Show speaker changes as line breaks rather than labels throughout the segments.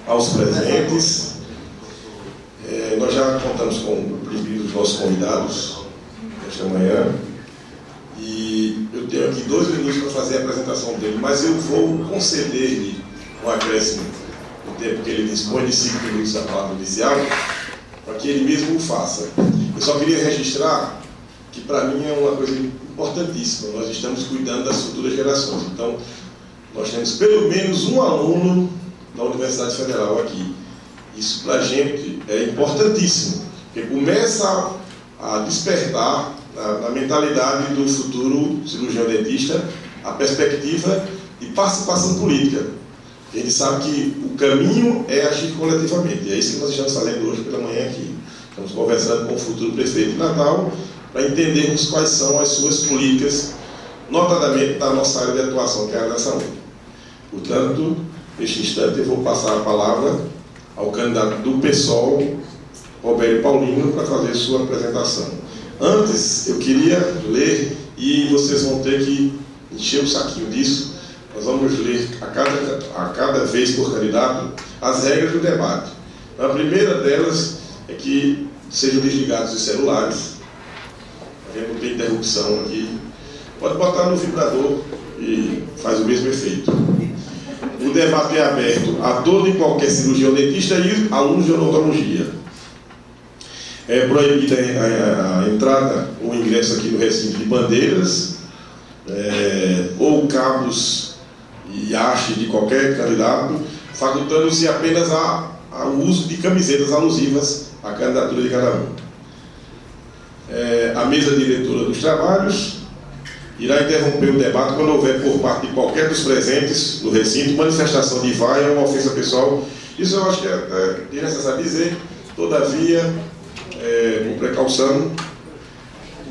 aos presentes. Nós já contamos com o pedido dos nossos convidados esta manhã. E eu tenho aqui 2 minutos para fazer a apresentação dele, mas eu vou conceder-lhe um acréscimo no tempo que ele dispõe de 5 minutos da palavra inicial, para que ele mesmo o faça. Eu só queria registrar que, para mim, é uma coisa importantíssima. Nós estamos cuidando das futuras gerações. Então, nós temos pelo menos um aluno da Universidade Federal aqui. Isso, para a gente, é importantíssimo, porque começa a despertar na mentalidade do futuro cirurgião dentista a perspectiva de participação política. A gente sabe que o caminho é agir coletivamente, e é isso que nós estamos fazendo hoje pela manhã aqui. Estamos conversando com o futuro prefeito de Natal para entendermos quais são as suas políticas, notadamente na nossa área de atuação, que é a área da saúde. Portanto, neste instante eu vou passar a palavra ao candidato do PSOL, Robério Paulino, para fazer sua apresentação. Antes, eu queria ler, e vocês vão ter que encher o saquinho disso. Nós vamos ler a cada vez por candidato as regras do debate. A primeira delas é que sejam desligados os celulares. A gente não tem interrupção aqui. Pode botar no vibrador e faz o mesmo efeito. O debate é aberto a todo e qualquer cirurgião dentista e alunos de odontologia. É proibida a entrada ou ingresso aqui no recinto de bandeiras, ou cabos e hastes de qualquer candidato, facultando-se apenas ao uso de camisetas alusivas à candidatura de cada um. A mesa diretora dos trabalhos irá interromper o debate quando houver, por parte de qualquer dos presentes do recinto, manifestação de vaia ou ofensa pessoal. Isso eu acho que é necessário dizer. Todavia, com precaução,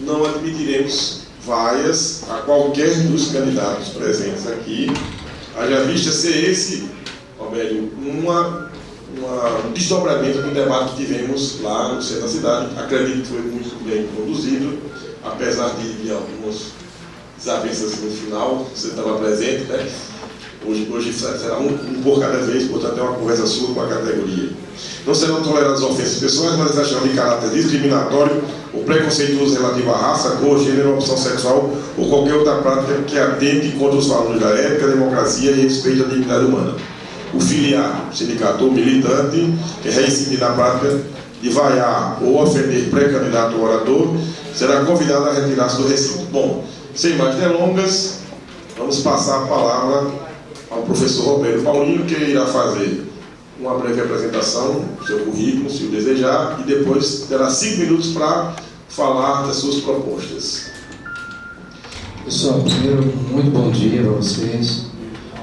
não admitiremos vaias a qualquer dos candidatos presentes aqui, haja vista ser esse, Robério, um desdobramento do debate que tivemos lá no centro da cidade. Acredito que foi muito bem conduzido, apesar de algumas desavenças no final. Você estava presente, né? Hoje será um por cada vez, portanto é uma conversa sua com a categoria. Não serão toleradas ofensas pessoais, mas exageração de caráter discriminatório ou preconceituoso relativo à raça, cor, gênero, opção sexual ou qualquer outra prática que atente contra os valores da ética, democracia e respeito à dignidade humana. O filiado, sindicato ou militante que reincide na prática de vaiar ou ofender pré-candidato ou orador será convidado a retirar-se do recinto. Bom, sem mais delongas, vamos passar a palavra ao professor Robério Paulino, que irá fazer uma breve apresentação do seu currículo, se o desejar, e depois terá 5 minutos para falar das suas propostas.
Pessoal, primeiro, muito bom dia para vocês.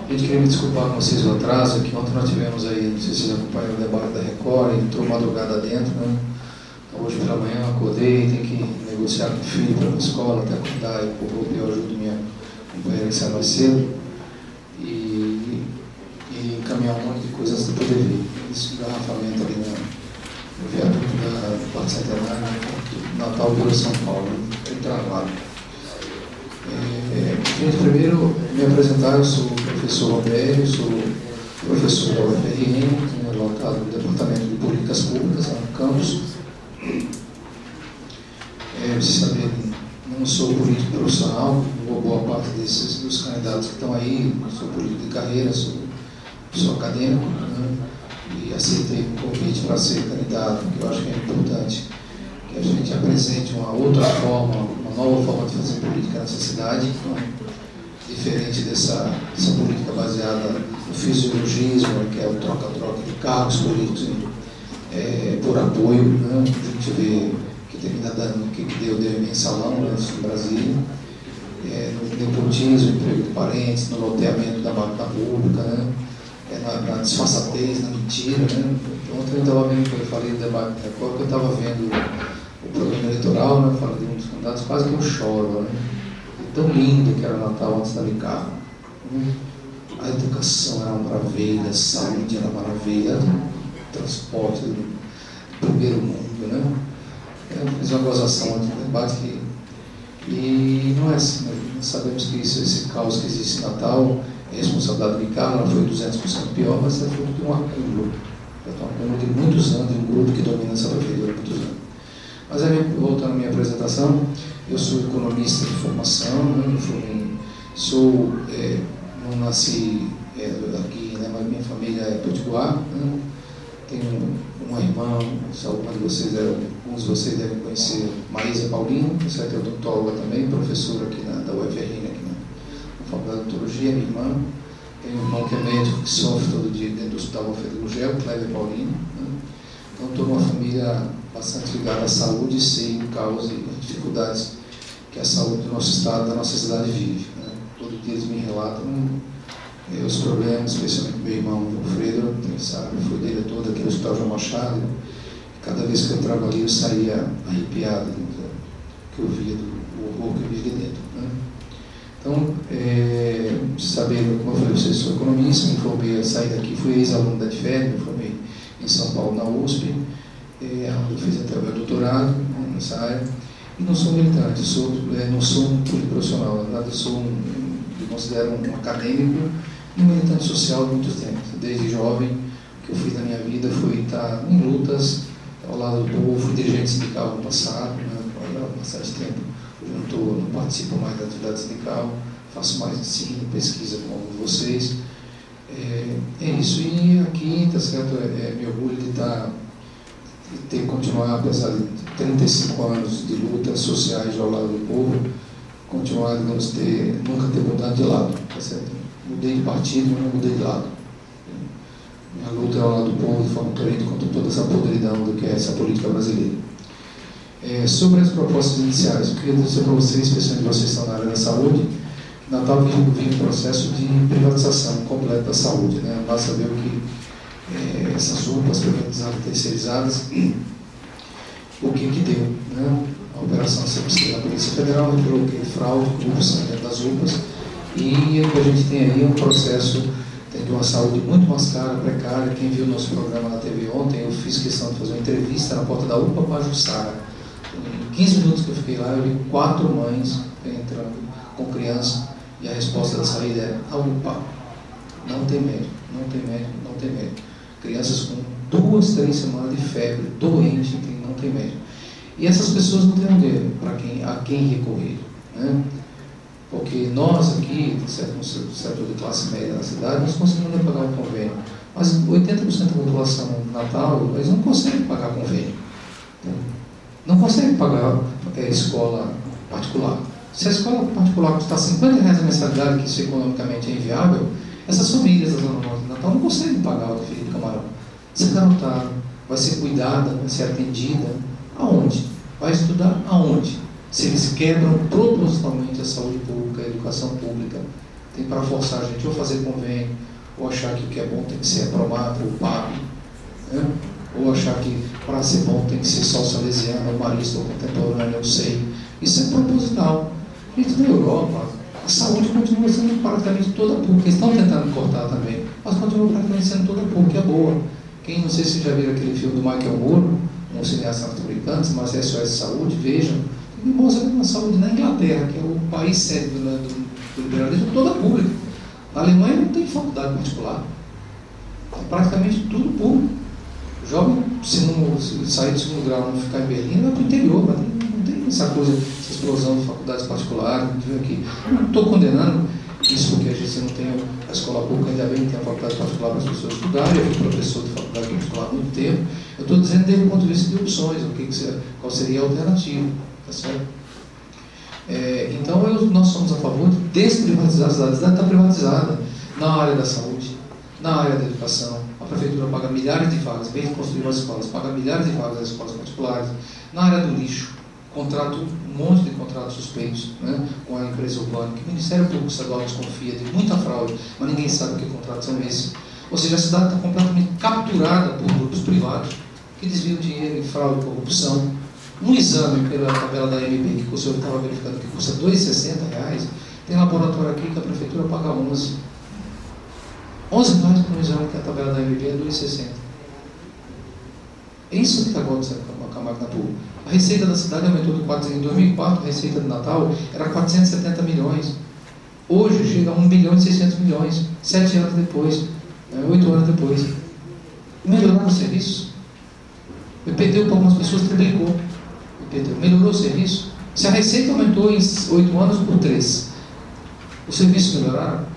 A gente queria me desculpar com vocês o atraso, que ontem nós tivemos aí, não sei se vocês acompanharam o debate da Record, entrou madrugada dentro, né? Então, hoje pela manhã eu acordei, tenho que negociar com o filho para ir para a escola, até acordar, eu voltei, eu ajudo minha companheira que sai mais cedo. E encaminhar um monte de coisas para poder ver. Esse engarrafamento ali no viaduto do Parque Centenário, Natal, Vila São Paulo, tem travado. Gente, primeiro, me apresentar, eu sou o professor Robério, sou professor da UFRN, locado no Departamento de Políticas Públicas, lá no campus. Vocês sabem, não sou político profissional, como boa parte dos candidatos que estão aí, sou político de carreira, sou acadêmico, né? E aceitei um convite para ser candidato, que eu acho que é importante que a gente apresente uma outra forma, uma nova forma de fazer política nessa cidade, diferente dessa política baseada no fisiologismo, que é o troca-troca de cargos políticos por apoio, né? A gente vê que termina dando o que deu em mensalão, né, no Brasil, no nepotismo, emprego de parentes, no loteamento da máquina pública, né? Na disfarçatez, na mentira, né? Ontem eu estava vendo, quando eu falei do debate da Record, que eu estava vendo o programa eleitoral, né? Eu falei de um dos candidatos, quase que eu choro, né? E tão lindo que era o Natal antes da carro. A educação era uma maravilha, a saúde era uma maravilha, o transporte do primeiro mundo, né? Eu fiz uma gozação antes do debate e não é assim, né? Nós sabemos que esse caos que existe em Natal responsabilidade de cargo, ela foi 200% pior, mas é fruto de um acúmulo. Um acúmulo de muitos anos, de um grupo que domina essa prefeitura há muitos anos. Mas aí, voltando à minha apresentação, eu sou economista de formação, né? Não nasci aqui, né? Mas minha família é potiguar, né? Tenho uma irmã, alguns de vocês devem conhecer, Maísa Paulino, que é odontóloga também, professora aqui da UFRN, aqui na Faculdade de Odontologia, minha irmã. Tenho um irmão que é médico, que sofre todo dia dentro do Hospital Alfredo Gugel, Cléber Paulino. Né? Então, estou numa família bastante ligada à saúde e sei o caos e as dificuldades que a saúde do nosso estado, da nossa cidade vive. Né? Todo dia eles me relatam os problemas, especialmente meu irmão Alfredo, ele sabe, foi diretor daquele Hospital João Machado. Cada vez que eu entrava ali, eu saía arrepiado, que eu via do horror que eu vivia dentro. Né? Então, sabendo, como eu falei, eu sou economista, me formei, saí daqui, fui ex-aluno da DFED, me formei em São Paulo, na USP, onde eu fiz até o meu doutorado nessa área, e não sou militante, não sou um profissional, na verdade eu me considero um acadêmico e um militante social há muitos tempos. Desde jovem, o que eu fiz na minha vida foi estar em lutas ao lado do povo, fui dirigente sindical no passado, né, há bastante tempo. Hoje não participo mais da atividade sindical, faço mais ensino, pesquisa com vocês. É isso. E aqui, tá certo, me orgulho de ter continuado, apesar de 35 anos de lutas sociais ao lado do povo, continuar, digamos, nunca ter mudado de lado, tá certo? Mudei de partido, mas não mudei de lado. Minha luta é ao lado do povo, de forma coerente contra toda essa podridão do que é essa política brasileira. Sobre as propostas iniciais, eu queria dizer para vocês, especialmente vocês que estão na área da saúde, Natal vive um processo de privatização completa da saúde. Né? Basta ver o que essas UPAs privatizadas, terceirizadas, o que deu. Né? A operação da Polícia Federal revelou que fraude, corrupção dentro das UPAs, e o que a gente tem aí é um processo de uma saúde muito mais cara, precária. Quem viu o nosso programa na TV ontem, eu fiz questão de fazer uma entrevista na porta da UPA com a Jussara. Em 15 minutos que eu fiquei lá, eu vi 4 mães entrando com criança, e a resposta da saída é: a UPA não tem médico, não tem médico, não tem médico. Crianças com 2, 3 semanas de febre, doente, não tem médico. E essas pessoas não têm a quem recorrer. Né? Porque nós aqui, no setor de classe média na cidade, nós conseguimos pagar um convênio. Mas 80% da população natal, eles não conseguem pagar convênio. Não conseguem pagar escola particular. Se a escola particular custar R$50 a mensalidade, que isso economicamente é inviável, essas famílias da Zona Norte de Natal não conseguem pagar o Felipe Camarão. Vai ser garotada, vai ser cuidada, vai ser atendida. Aonde? Vai estudar aonde? Se eles quebram propositalmente a saúde pública, a educação pública, tem para forçar a gente ou fazer convênio, ou achar que o que é bom tem que ser aprovado, ou pago, né? Ou achar que para ser bom tem que ser só salesiano, ou marista, ou contemporâneo, eu sei. Isso é proposital. Gente, na Europa, a saúde continua sendo praticamente toda pública. Eles estão tentando cortar também, mas continua praticamente sendo toda pública, é boa. Quem não sei se já viram aquele filme do Michael Moore, um cineasta norte-americano, mas SOS Saúde, vejam. Ele mostra a saúde na Inglaterra, que é o país sério do liberalismo, toda pública. Na Alemanha não tem faculdade particular. É praticamente tudo público. O jovem, se não sair do segundo grau e não ficar em Berlim, vai para o interior. Não tem essa coisa, essa explosão de faculdades particulares. Eu não estou condenando isso porque a gente não tem a escola pública, ainda bem que tem a faculdade particular para as pessoas estudarem. Eu fui professor de faculdade particular há muito tempo. Eu estou dizendo desde o ponto de vista de opções, qual seria a alternativa. Tá certo? Então nós somos a favor de desprivatizar a cidade. A cidade está privatizada na área da saúde, na área da educação. A prefeitura paga milhares de vagas, vem construir as escolas, paga milhares de vagas nas escolas particulares. Na área do lixo, contrato, um monte de contratos suspeitos, né, com a empresa urbana, que o Ministério Público Estadual desconfia de muita fraude, mas ninguém sabe que contratos são esses. Ou seja, a cidade está completamente capturada por grupos privados que desviam dinheiro em fraude e corrupção. Um exame pela tabela da AMB, que o senhor estava verificando que custa R$260, tem laboratório aqui que a prefeitura paga 11. R$11 por um exame que a tabela da AMB é R$260. É isso que está acontecendo com a máquina pública. A receita da cidade aumentou de 400. Em 2004, a receita de Natal era 470 milhões. Hoje chega a 1 bilhão e 600 milhões, 7 anos depois, 8 anos depois. Melhoraram o serviço? O IPTU para algumas pessoas triplicou. O IPTU melhorou o serviço? Se a receita aumentou em 8 anos por 3, os serviços melhoraram?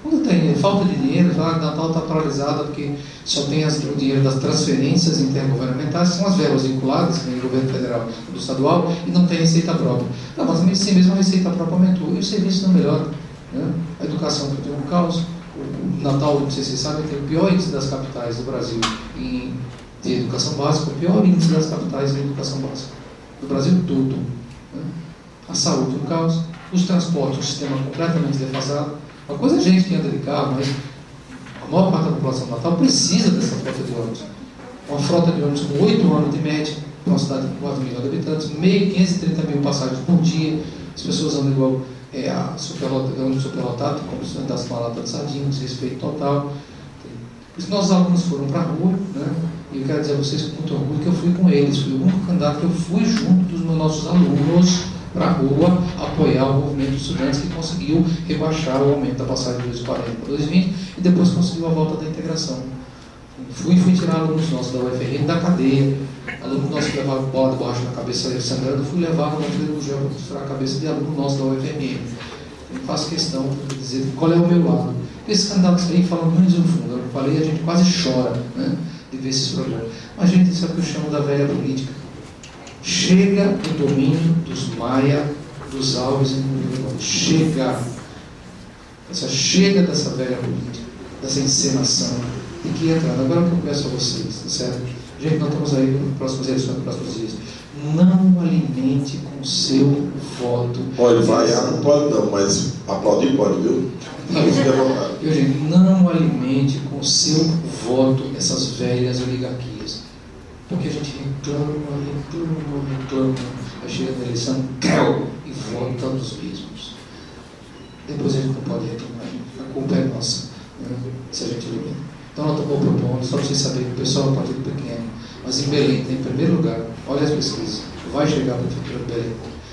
Quando tem falta de dinheiro, a Natal está paralisada porque só tem o dinheiro das transferências intergovernamentais, são as verbas vinculadas no governo federal e do estadual, e não tem receita própria. Não, mas assim mesmo a receita própria aumentou e o serviço não melhora. Né? A educação que tem um caos. O Natal, não sei se vocês sabem, tem o pior índice das capitais do Brasil de educação básica, o pior índice das capitais de educação básica do Brasil todo. Né? A saúde um caos, os transportes, um sistema completamente defasado. Uma coisa é a gente que anda de carro, mas a maior parte da população do Natal precisa dessa frota de ônibus. Uma frota de ônibus com 8 anos de média, para uma cidade com 4 milhões de habitantes, 530 mil passagens por dia, as pessoas andam igual ônibus superlotado, como se andasse com uma lata de sardinha, desrespeito total. Por isso nossos alunos foram para a rua, né? E eu quero dizer a vocês com muito orgulho que eu fui com eles, fui o único candidato que eu fui junto dos nossos alunos para a rua apoiar o movimento de estudantes que conseguiu rebaixar o aumento da passagem de 2,40 para 2,20 e depois conseguiu a volta da integração. Fui tirar alunos nossos da UFRN da cadeia, alunos nossos que levavam bola de borracha na cabeça sangrando, fui levar no cirurgião para costurar a cabeça de aluno nosso da UFRN. Eu faço questão de dizer qual é o meu lado. Esses candidatos aí falam muito no fundo, eu falei, a gente quase chora, né, de ver esses problemas. Mas a gente sabe o que eu chamo da velha política. Chega o domínio dos Maia, dos Alves e do chega dessa velha política, dessa encenação, tem que entrar. Agora que eu peço a vocês, tá certo? Gente, nós estamos aí nas próximas eleições, nos próximos dias. Não alimente com o seu voto.
Pode vaiar, não pode não, mas aplaudir pode, viu?
Eu digo, não alimente com o seu voto essas velhas oligarquias. Porque a gente reclama, aí chega na eleição, e vota nos mesmos. Depois a gente não pode reclamar, a culpa é nossa, né, se a gente elimina. Então nós estamos propondo, só para vocês saberem que o pessoal é um partido pequeno, mas em Belém está em primeiro lugar, olha as pesquisas, vai chegar para a prefeitura de Belém.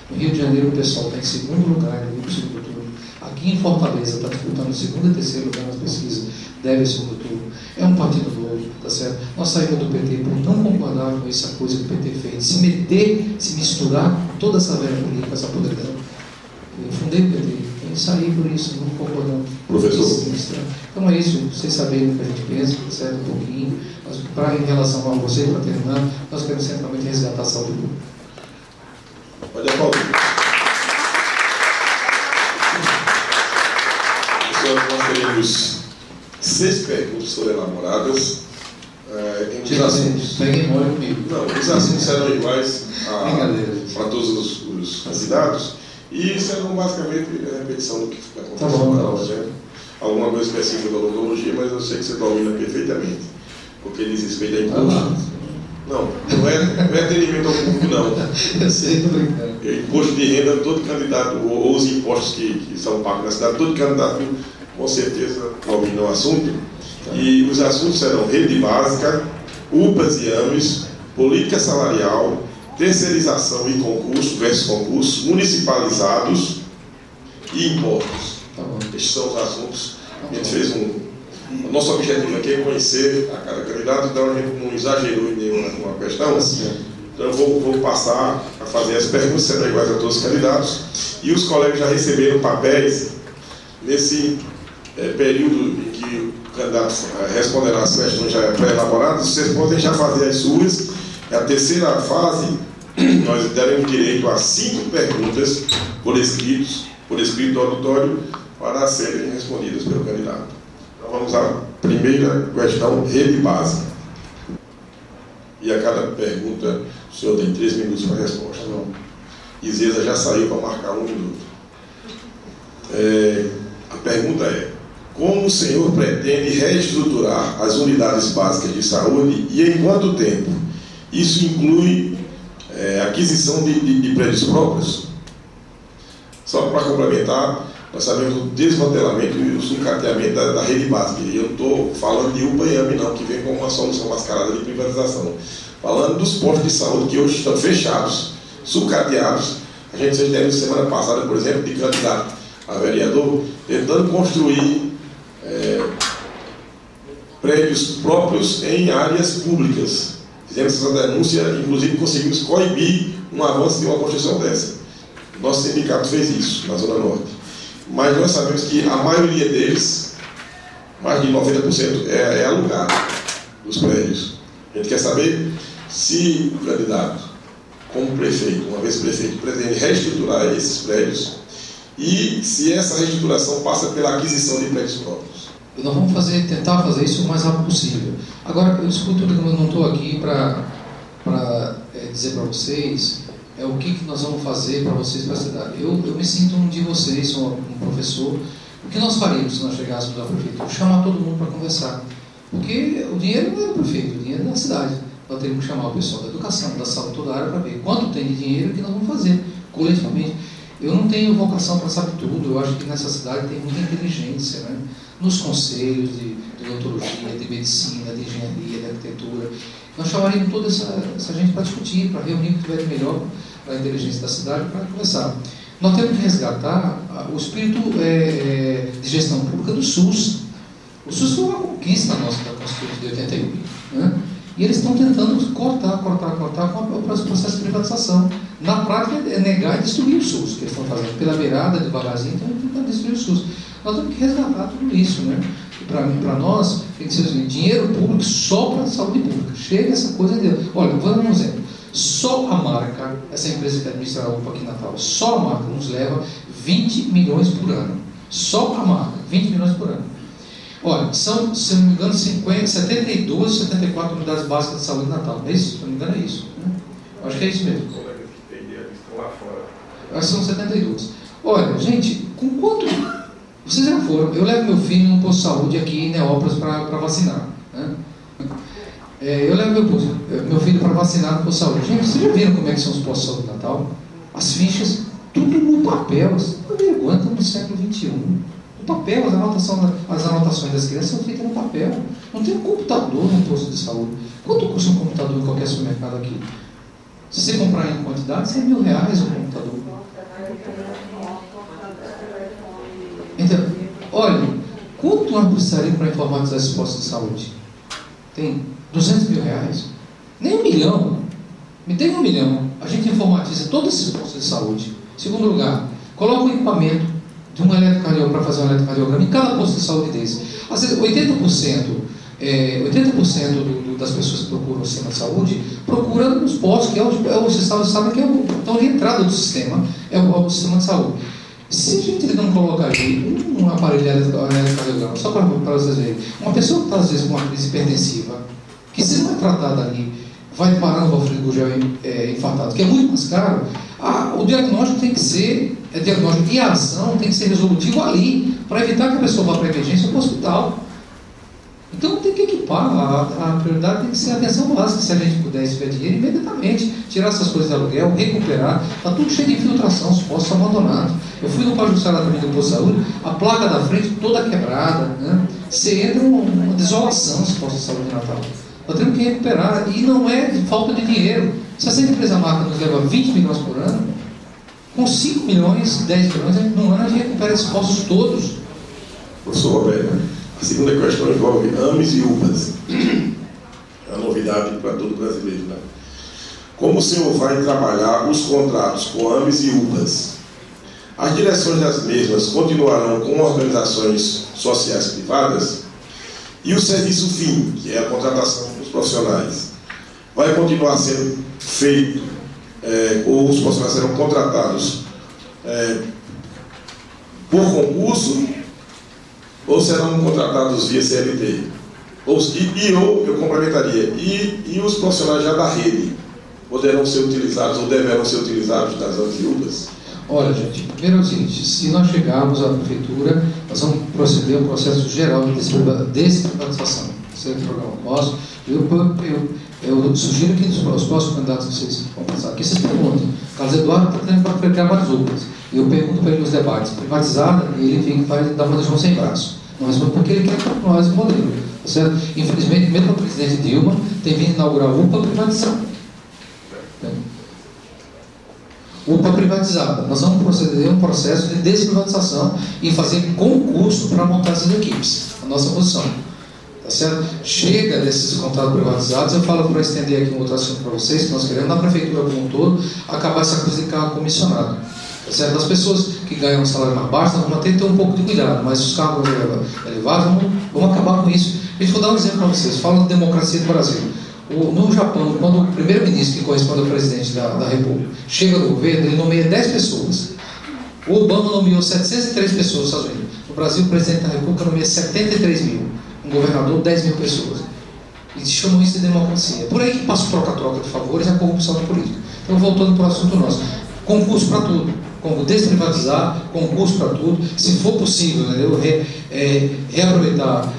No Rio de Janeiro o pessoal está em segundo lugar, no segundo turno. Aqui em Fortaleza está disputando segundo e terceiro lugar nas pesquisas, deve segundo turno. É um partido novo, tá certo? Nós saímos do PT por não concordar com essa coisa que o PT fez, se meter, se misturar com toda essa velha política, essa podridão. Eu fundei o PT, e saí por isso, não concordamos.
Professor?
Então é isso, vocês saberem o que a gente pensa, tá certo? Um pouquinho. Mas em relação a você, para terminar, nós queremos centralmente resgatar a saúde pública.
Pode aplaudir. Nós teremos 6 perguntas que foram elaboradas.
Peguem mole comigo.
Não, os assuntos serão iguais para todos os candidatos e serão basicamente a repetição do que aconteceu na aula. Né? Alguma coisa específica da odontologia, mas eu sei que você domina perfeitamente, porque diz respeito a imposto. Não é atendimento ao público, não.
Eu sei, estou brincando.
Imposto de renda, todo candidato, ou os impostos que são pagos na cidade, todo candidato com certeza domina o assunto. E os assuntos serão rede básica, UPAs e AMES, política salarial, terceirização e concurso versus concurso, municipalizados e impostos. Estes são os assuntos. A gente fez o nosso objetivo aqui é conhecer a cada candidato, então a gente não exagerou em nenhuma questão. Então eu vou passar a fazer as perguntas, serão iguais a todos os candidatos. E os colegas já receberam papéis nesse período em que o candidato responderá as questões já pré-elaboradas. Vocês podem já fazer as suas. A terceira fase, nós daremos direito a 5 perguntas por escrito do auditório para serem respondidas pelo candidato. Então vamos à primeira questão, rede básica. E a cada pergunta, o senhor tem 3 minutos para a resposta. Isesa já saiu para marcar 1 minuto. A pergunta é: como o senhor pretende reestruturar as unidades básicas de saúde e em quanto tempo? Isso inclui aquisição de prédios próprios? Só para complementar, nós sabemos do desmantelamento e o sucateamento da rede básica. E eu não estou falando de UPA e AME, não, que vem como uma solução mascarada de privatização. Falando dos postos de saúde que hoje estão fechados, sucateados. A gente teve semana passada, por exemplo, de candidato a vereador, tentando construir prédios próprios em áreas públicas. Fizemos essa denúncia, inclusive conseguimos coibir um avanço de uma construção dessa. Nosso sindicato fez isso na Zona Norte. Mas nós sabemos que a maioria deles, mais de 90%, é alugado, dos prédios. A gente quer saber se o candidato, como prefeito, uma vez prefeito, pretende reestruturar esses prédios e se essa reestruturação passa pela aquisição de prédios próprios.
Nós vamos tentar fazer isso o mais rápido possível. Agora, eu escuto, eu não estou aqui para dizer para vocês o que nós vamos fazer para vocês, para a cidade. Eu me sinto um de vocês, sou um professor. O que nós faríamos se nós chegássemos à prefeitura? Chamar todo mundo para conversar. Porque o dinheiro não é do prefeito, o dinheiro é da cidade. Nós teríamos que chamar o pessoal da educação, da saúde, toda a área, para ver quanto tem de dinheiro e o que nós vamos fazer, coletivamente. Eu não tenho vocação para saber tudo. Eu acho que nessa cidade tem muita inteligência, né? Nos conselhos de odontologia, de medicina, de engenharia, de arquitetura. Nós chamaríamos toda essa gente para discutir, para reunir o que tiver de melhor para a inteligência da cidade, para conversar. Nós temos que resgatar o espírito de gestão pública do SUS. O SUS foi uma conquista nossa da Constituição de 81, né? E eles estão tentando cortar com o processo de privatização. Na prática, é negar e destruir o SUS, que eles estão fazendo pela beirada, devagarzinho, estão tentando destruir o SUS. Nós temos que resgatar tudo isso, né? E para nós, tem que ser assim, dinheiro público só para a saúde pública. Chega essa coisa de... Olha, vou dar um exemplo. Só a marca, essa empresa que administra a UPA aqui em Natal, só a marca nos leva 20 milhões por ano. Só a marca, 20 milhões por ano. Olha, são, se não me engano, 72, 74 unidades básicas de saúde em Natal. É isso? Se não me engano, é isso. Né? Acho que é isso mesmo. Acho que são 72. Olha, gente, com quanto... Vocês já foram. Eu levo meu filho num posto de saúde aqui em Neópolis para vacinar. Né? Eu levo meu filho para vacinar no posto de saúde. Gente, vocês já viram como é que são os postos de saúde de Natal? As fichas, tudo no papel. Vocês não aguentam no século XXI. No papel, as anotações das crianças são feitas no papel. Não tem um computador no posto de saúde. Quanto custa um computador em qualquer supermercado aqui? Se você comprar em quantidade, R$100 mil o computador. Então, olha, quanto nós precisaríamos para informatizar esses postos de saúde? Tem R$200 mil? Nem 1 milhão. Me tem 1 milhão. A gente informatiza todos esses postos de saúde. Segundo lugar, coloca um equipamento de um eletrocardiograma para fazer um eletrocardiograma em cada posto de saúde desse. Às vezes, 80% das pessoas que procuram o sistema de saúde procuram nos postos, que vocês sabem que é o então, de entrada do sistema, é o sistema de saúde. Se a gente não colocar ali um aparelho de eletrocardiograma, só para vocês verem, uma pessoa que está às vezes com uma crise hipertensiva, que se não é tratada ali, vai parar no valfrigo infartado, que é muito mais caro, o diagnóstico tem que ser, diagnóstico e a ação tem que ser resolutivo ali, para evitar que a pessoa vá para a emergência ou para o hospital. Então tem que equipar, a prioridade tem que ser a atenção básica, se a gente puder, se tiver dinheiro, imediatamente, tirar essas coisas de aluguel, recuperar, está tudo cheio de infiltração, os postos abandonados. Eu fui no Pajussara também do posto de saúde, a placa da frente toda quebrada, né? Você entra uma desolação nos postos de saúde de Natal. Nós temos que recuperar, e não é falta de dinheiro. Se essa empresa marca nos leva 20 milhões por ano, com 5 milhões, 10 milhões, no ano a gente recupera esses postos todos.
Professor Roberto, a segunda questão envolve AMES e UPAs. É uma novidade para todo brasileiro, né? Como o senhor vai trabalhar os contratos com AMES e UPAs? As direções das mesmas continuarão com organizações sociais privadas? E o serviço fim, que é a contratação dos profissionais, vai continuar sendo feito, ou os profissionais serão contratados por concurso, ou serão contratados via CLT? Eu complementaria, e os profissionais já da rede poderão ser utilizados ou deverão ser utilizados nas AMES e UPAs? Olha,
gente, primeiro é o seguinte, se nós chegarmos à prefeitura, nós vamos proceder ao processo geral de desprivatização. Esse é o programa nosso. Eu sugiro que os próximos candidatos que vocês vão passar aqui, vocês perguntem. Carlos Eduardo está tendo para criar várias UPAs. E eu pergunto para ele nos debates, privatizada, e ele fica dar uma decisão sem braço. Não responde porque ele quer continuar esse modelo. Tá certo? Infelizmente, mesmo a presidente Dilma tem vindo inaugurar UPA privatizada. UPA privatizada. Nós vamos proceder a um processo de desprivatização e fazer concurso para montar essas equipes. A nossa posição. Tá certo? Chega desses contratos privatizados. Eu falo para estender aqui um outro assunto para vocês, que nós queremos, na prefeitura como um todo, acabar essa coisa de carro comissionado. Tá certo? As pessoas que ganham um salário mais baixo, nós vamos ter que ter um pouco de cuidado, mas os cargos elevados, vamos acabar com isso. Eu vou dar um exemplo para vocês. Falo de democracia do Brasil. No Japão, quando o primeiro-ministro, que corresponde ao presidente da República, chega no governo, ele nomeia 10 pessoas. O Obama nomeou 703 pessoas nos Estados Unidos. No Brasil, o presidente da República nomeia 73 mil. Um governador, 10 mil pessoas. E chamam isso de democracia. Por aí que passa o troca-troca de favores e a corrupção na política. Então, voltando para o assunto nosso. Concurso para tudo. Desprivatizar, concurso para tudo. Se for possível, entendeu? Reaproveitar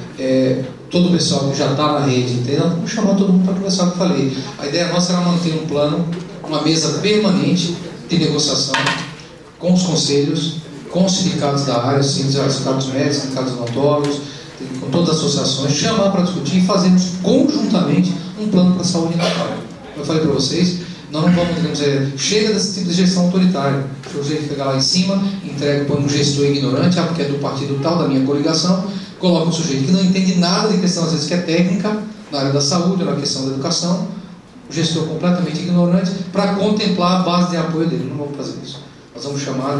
todo o pessoal que já está na rede, entendeu? Vamos chamar todo mundo para conversar, o que eu falei. A ideia nossa era manter um plano, uma mesa permanente de negociação com os conselhos, com os sindicatos da área, sindicatos médicos, sindicatos odontólogos, com todas as associações, chamar para discutir e fazermos conjuntamente um plano para a saúde natal. Eu falei para vocês, nós não vamos, digamos, chega desse tipo de gestão autoritária. O sujeito pegar lá em cima, entrega para um gestor ignorante, porque é do partido tal, da minha coligação, coloca um sujeito que não entende nada de questão, às vezes, que é técnica, na área da saúde, na questão da educação, o gestor completamente ignorante, para contemplar a base de apoio dele. Não vamos fazer isso. Nós vamos chamar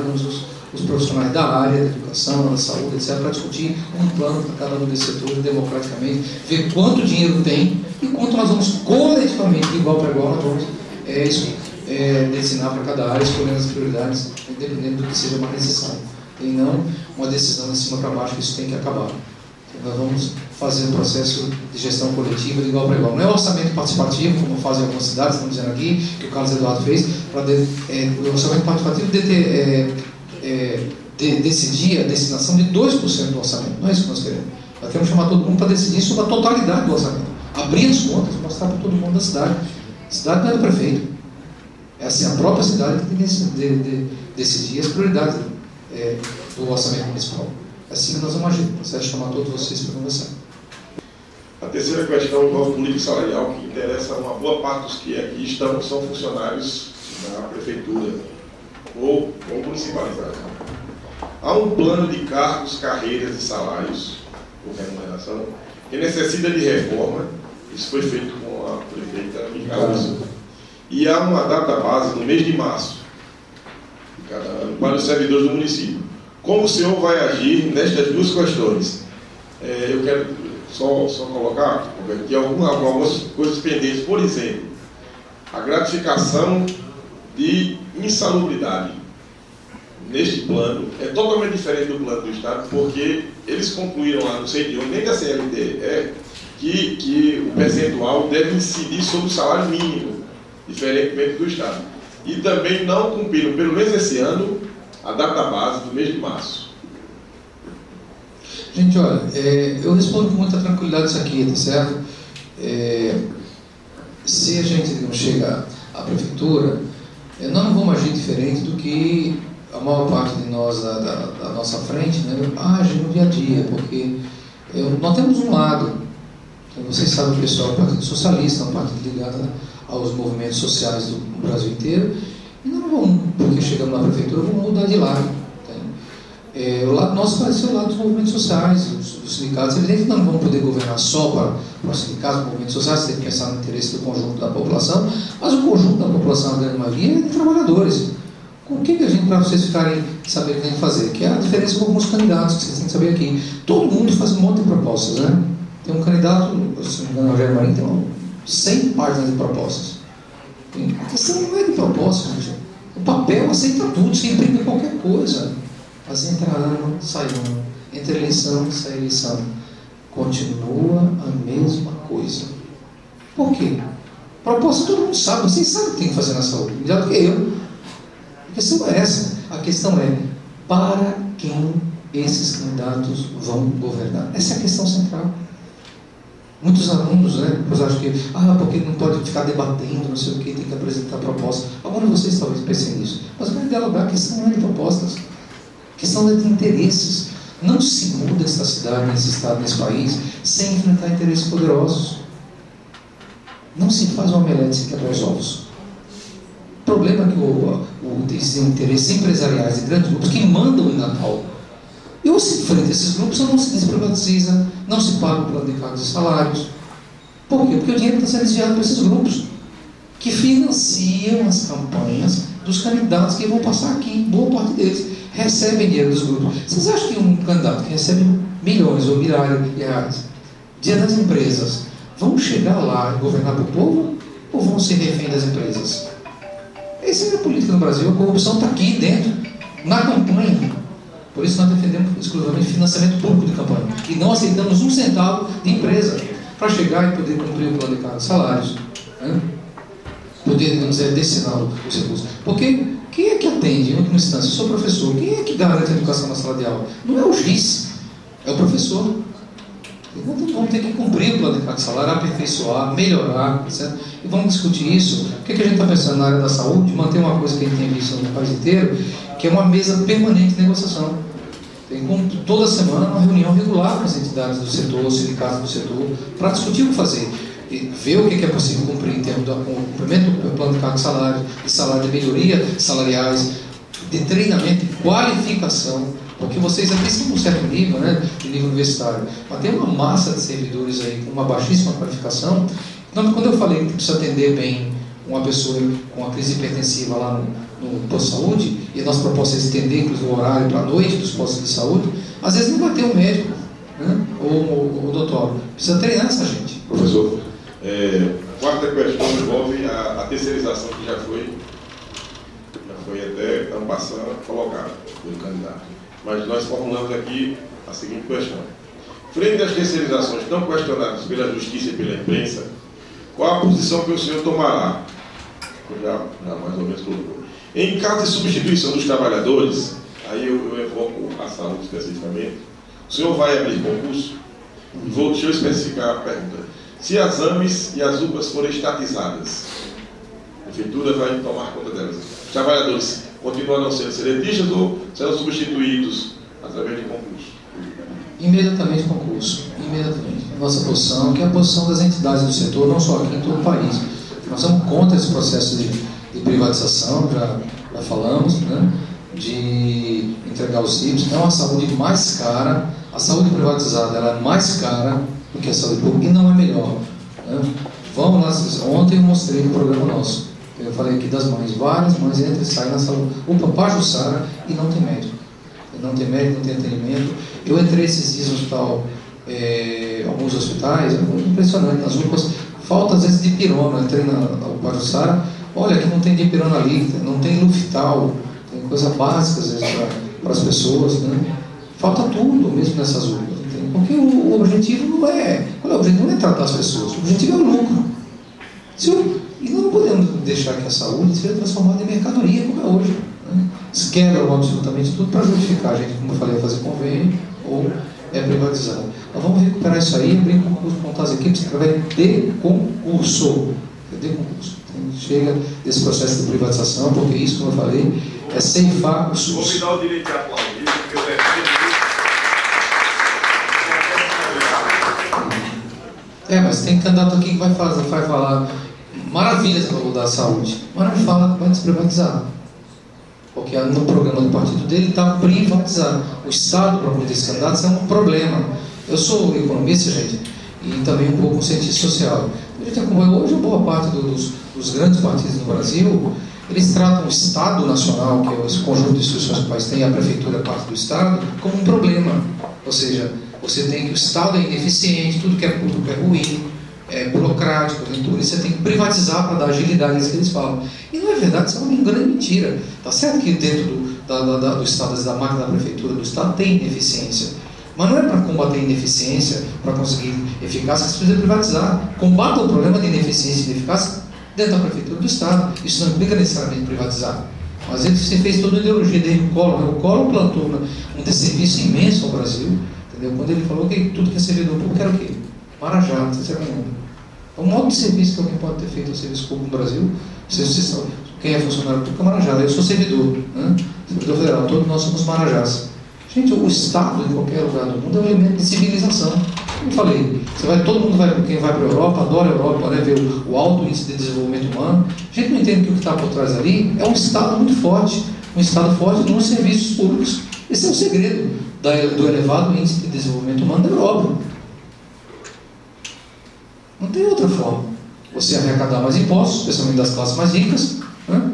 os profissionais da área, da educação, da saúde, etc., para discutir um plano para cada um desses setores, democraticamente, ver quanto dinheiro tem e quanto nós vamos coletivamente, de igual para igual, nós vamos destinar para cada área, escolhendo as prioridades, dependendo do que seja mais necessário. E não uma decisão de cima para baixo, que isso tem que acabar. Então, nós vamos fazer um processo de gestão coletiva de igual para igual. Não é orçamento participativo, como fazem algumas cidades, estamos dizendo aqui, que o Carlos Eduardo fez, o orçamento participativo decidir a destinação de 2% do orçamento. Não é isso que nós queremos. Nós queremos chamar todo mundo para decidir sobre a totalidade do orçamento. Abrir as contas, mostrar para todo mundo da cidade. A cidade não é do prefeito. É assim, a própria cidade que tem que decidir as prioridades do orçamento municipal. Assim que nós vamos agir. Processo de chamar todos vocês para conversar.
A terceira questão envolve política salarial, que interessa a uma boa parte dos que aqui estão, são funcionários da prefeitura ou municipalizados. Há um plano de cargos, carreiras e salários, por remuneração, que necessita de reforma. Isso foi feito com a prefeita Micaela. E há uma database no mês de março de cada ano para os servidores do município. Como o senhor vai agir nestas duas questões? Eu quero só colocar que algumas coisas pendentes. Por exemplo, a gratificação de insalubridade neste plano é totalmente diferente do plano do Estado, porque eles concluíram lá, não sei de onde, nem da CLT, que o percentual deve incidir sobre o salário mínimo, diferentemente do Estado. E também não cumpriram, pelo menos esse ano, a database do mês de março.
Gente, olha, eu respondo com muita tranquilidade isso aqui, tá certo? Se a gente, digamos, chega à prefeitura, nós não vamos agir diferente do que a maior parte de nós da nossa frente, né, age no dia a dia, porque nós temos um lado, vocês sabem, o pessoal é um partido socialista, um partido ligado aos movimentos sociais do Brasil inteiro, e nós não vamos, porque chegamos na prefeitura, vamos mudar de lado. O lado nosso vai ser o lado dos movimentos sociais, dos sindicatos. É evidente que nós não vamos poder governar só para os sindicatos, movimentos sociais, tem que pensar no interesse do conjunto da população, mas o conjunto da população, a grande maioria, é de trabalhadores. Com o que a gente, para vocês ficarem sabendo o que tem que fazer? Que é a diferença com alguns candidatos, que vocês têm que saber aqui. Todo mundo faz um monte de propostas, né? Tem um candidato, se não me engano, o Rogério Marinho, tem 100 páginas de propostas. A questão não é de propostas, gente. O papel aceita tudo, você imprime qualquer coisa. Mas entra ano, sai ano. Entra eleição, sai eleição. Continua a mesma coisa. Por quê? Proposta todo mundo sabe, vocês sabem o que tem que fazer na saúde, melhor do que eu. A questão não é essa. A questão é para quem esses candidatos vão governar. Essa é a questão central. Muitos alunos, né, depois acham que porque não pode ficar debatendo, não sei o que, tem que apresentar propostas. Agora vocês talvez pensem nisso. Mas vai dialogar, a questão não é de propostas. A questão é de interesses. Não se muda essa cidade, nesse estado, nesse país, sem enfrentar interesses poderosos. Não se faz uma omelete sem quebrar os ovos. problema é que esses interesses empresariais de grandes grupos que mandam em Natal. E ou se enfrenta esses grupos ou não se desprivatiza, não se paga o plano de cargos e salários. Por quê? Porque o dinheiro está sendo desviado para esses grupos, que financiam as campanhas dos candidatos que vão passar aqui. Boa parte deles recebem dinheiro dos grupos. Vocês acham que um candidato que recebe milhões ou milhares de reais, dia das empresas, vão chegar lá e governar para o povo? Ou vão ser refém das empresas? Essa é a política no Brasil. A corrupção está aqui dentro, na campanha. Por isso nós defendemos exclusivamente financiamento público de campanha. E não aceitamos um centavo de empresa para chegar e poder cumprir o plano de cargos e salários. Né? Poder, vamos dizer, destinar os recursos. Porque quem é que atende, em última instância? Eu sou professor. Quem é que garante a educação na sala de aula? Não é o juiz, é o professor. Então vamos ter que cumprir o plano de cargos e salário, aperfeiçoar, melhorar, certo? E vamos discutir isso. O que a gente está pensando na área da saúde? Manter uma coisa que a gente tem visto no país inteiro, que é uma mesa permanente de negociação. Tem toda semana uma reunião regular com as entidades do setor, sindicatos do setor, para discutir o que fazer. E ver o que é possível cumprir em termos do cumprimento do plano de cargos e salário, de melhoria salariais, de treinamento e qualificação, porque vocês aqui estão num certo nível, né, de nível universitário, mas tem uma massa de servidores aí com uma baixíssima qualificação. Então, quando eu falei que precisa atender bem uma pessoa com uma crise hipertensiva lá no posto de saúde, e a nossa proposta é estender inclusive o horário para a noite dos postos de saúde, às vezes não vai ter um médico, né, ou odontólogo. Precisa treinar essa gente.
Professor, quarta questão envolve a terceirização que já foi até ano passado colocada pelo candidato. Mas nós formulamos aqui a seguinte questão. Frente às terceirizações tão questionadas pela justiça e pela imprensa, qual a posição que o senhor tomará? Já mais ou menos colocou. Em caso de substituição dos trabalhadores, aí eu evoco a saúde especificamente, o senhor vai abrir concurso? Deixa eu especificar a pergunta. Se as AMES e as UPAs forem estatizadas, a prefeitura vai tomar conta delas. Os trabalhadores continuarão sendo seletistas ou serão substituídos através de concurso?
Imediatamente concurso. Imediatamente. A nossa posição, que é a posição das entidades do setor, não só aqui em todo o país. Nós somos contra esse processo de privatização, já falamos, né, de entregar os CIPs. É uma saúde mais cara. A saúde privatizada ela é mais cara do que a saúde pública e não é melhor. Né? Vamos lá, ontem eu mostrei no programa nosso. Eu falei aqui das mães, várias mães entram e saem na saúde. UPA Pajuçara e não tem médico. Não tem médico, não tem atendimento. Eu entrei esses dias no hospital, alguns hospitais, é muito impressionante, nas UPAs, falta às vezes de pirona. Eu entrei na UPA Pajuçara, olha, aqui não tem dipirona líquida, não tem Luftal, tem coisa básica às vezes para as pessoas, né? Falta tudo mesmo nessas UPAs. Porque o objetivo não é... Qual é o objetivo? Não é tratar as pessoas. O objetivo é o lucro. E nós não podemos deixar que a saúde seja transformada em mercadoria, como é hoje. Né? Eles quebram absolutamente tudo para justificar a gente, como eu falei, fazer convênio ou privatizar. Nós vamos recuperar isso aí, abrir concurso, montar as equipes através de concurso. De concurso. Então, chega desse processo de privatização, porque isso, como eu falei, é ceifar o SUS.
Vou me dar o direito de aplaudir, porque eu
mas tem candidato aqui que vai falar maravilhas da saúde, mas não fala que vai desprivatizar. Porque no programa do partido dele está privatizado. O Estado, para poder esse candidato, é um problema. Eu sou economista, gente, e também um pouco um cientista social. A gente acompanha hoje boa parte dos grandes partidos no Brasil, eles tratam o Estado Nacional, que é esse conjunto de instituições que o país tem, a prefeitura é parte do Estado, como um problema. Ou seja, você tem que o Estado é ineficiente, tudo que é público é ruim, é burocrático, por isso você tem que privatizar para dar agilidade, é isso que eles falam. E não é verdade, isso é uma grande mentira. Está certo que dentro do Estado, da máquina da prefeitura do Estado, tem ineficiência. Mas não é para combater a ineficiência, para conseguir eficácia, que você precisa privatizar. Combata o problema de ineficiência e ineficácia dentro da prefeitura do Estado. Isso não implica necessariamente privatizar. Às vezes você fez toda a ideologia desde o Collor. O Collor plantou um desserviço imenso ao Brasil. Entendeu? Quando ele falou que tudo que é servidor público era o quê? Marajá, não sei se é nenhum. É um modo de serviço que alguém pode ter feito ao serviço público no Brasil. Quem é funcionário público é Marajá. Eu sou servidor, né? Servidor federal. Todos nós somos Marajás. Gente, o Estado, em qualquer lugar do mundo, é um elemento de civilização. Como eu falei, todo mundo quem vai para a Europa, adora a Europa, né, ver o alto índice de desenvolvimento humano. A gente não entende que o que está por trás ali é um Estado muito forte, um Estado forte nos serviços públicos. Esse é o segredo do elevado índice de desenvolvimento humano da Europa. Não tem outra forma. Você arrecadar mais impostos, especialmente das classes mais ricas, né?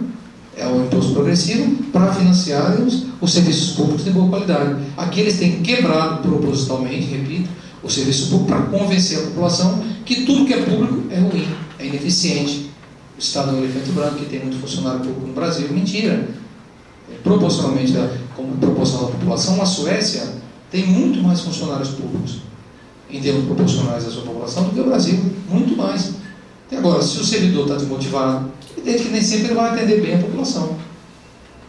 É um imposto progressivo para financiar os serviços públicos de boa qualidade. Aqui eles têm quebrado propositalmente, repito, o serviço público para convencer a população que tudo que é público é ruim, é ineficiente. O Estado é um elefante branco, que tem muito funcionário público no Brasil. Mentira. Proporcionalmente, como proporcional da população, a Suécia tem muito mais funcionários públicos em termos proporcionais à sua população do que o Brasil, muito mais. E agora, se o servidor está desmotivado, evidente que nem sempre ele vai atender bem a população.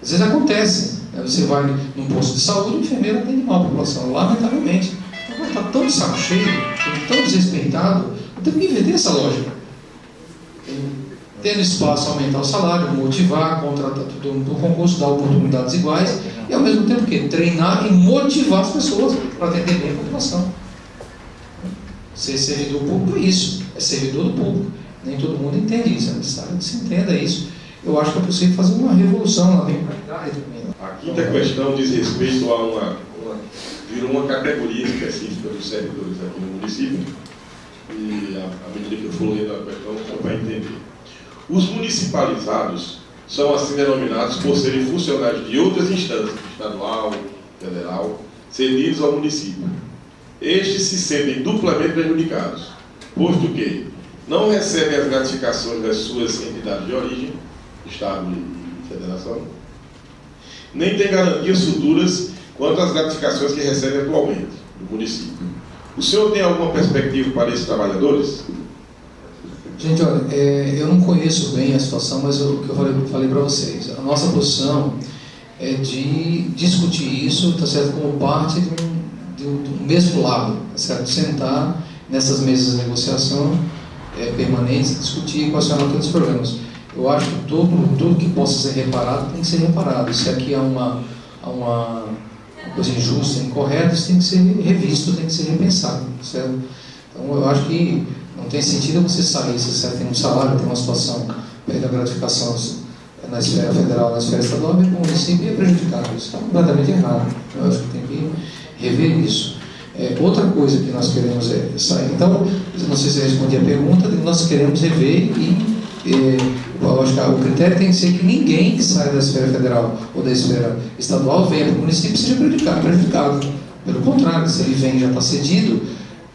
Às vezes acontece, né? Você vai num posto de saúde, o enfermeiro atende mal a população, lamentavelmente. Agora está tão de saco cheio, tão desrespeitado, tem que inverter essa lógica. Tendo espaço, aumentar o salário, motivar, contratar todo mundo no concurso, dar oportunidades iguais, e ao mesmo tempo que treinar e motivar as pessoas para atender bem a população. Ser servidor público é isso, é servidor do público. Nem todo mundo entende isso, é necessário que se entenda isso. Eu acho que é possível fazer uma revolução na mentalidade também.
A quinta questão diz respeito a virou uma categoria específica dos servidores aqui no município, e à medida que eu for lendo a questão, você vai entender. Os municipalizados são assim denominados por serem funcionários de outras instâncias, estadual, federal, cedidos ao município. Estes se sentem duplamente prejudicados, posto que não recebem as gratificações das suas entidades de origem, Estado e Federação, nem têm garantias futuras quanto às gratificações que recebem atualmente do município. O senhor tem alguma perspectiva para esses trabalhadores?
Gente, olha, eu não conheço bem a situação, mas o que eu falei para vocês, a nossa posição é de discutir isso, tá certo, como parte do mesmo lado, tá certo? Sentar nessas mesas de negociação permanentes, discutir quais são aqueles problemas. Eu acho que tudo que possa ser reparado tem que ser reparado. Se aqui há uma coisa injusta, incorreta, isso tem que ser revisto, tem que ser repensado, certo? Então eu acho que não tem sentido você sair, se você tem um salário, tem uma situação, perde a gratificação na esfera federal, na esfera estadual, e o município é prejudicado. Isso está completamente errado. Eu acho que tem que rever isso. Outra coisa que nós queremos é sair. Então, não sei se eu respondi a pergunta, nós queremos rever eu acho que o critério tem que ser que ninguém que sai da esfera federal ou da esfera estadual venha para o município e seja prejudicado. Pelo contrário, se ele vem e já está cedido,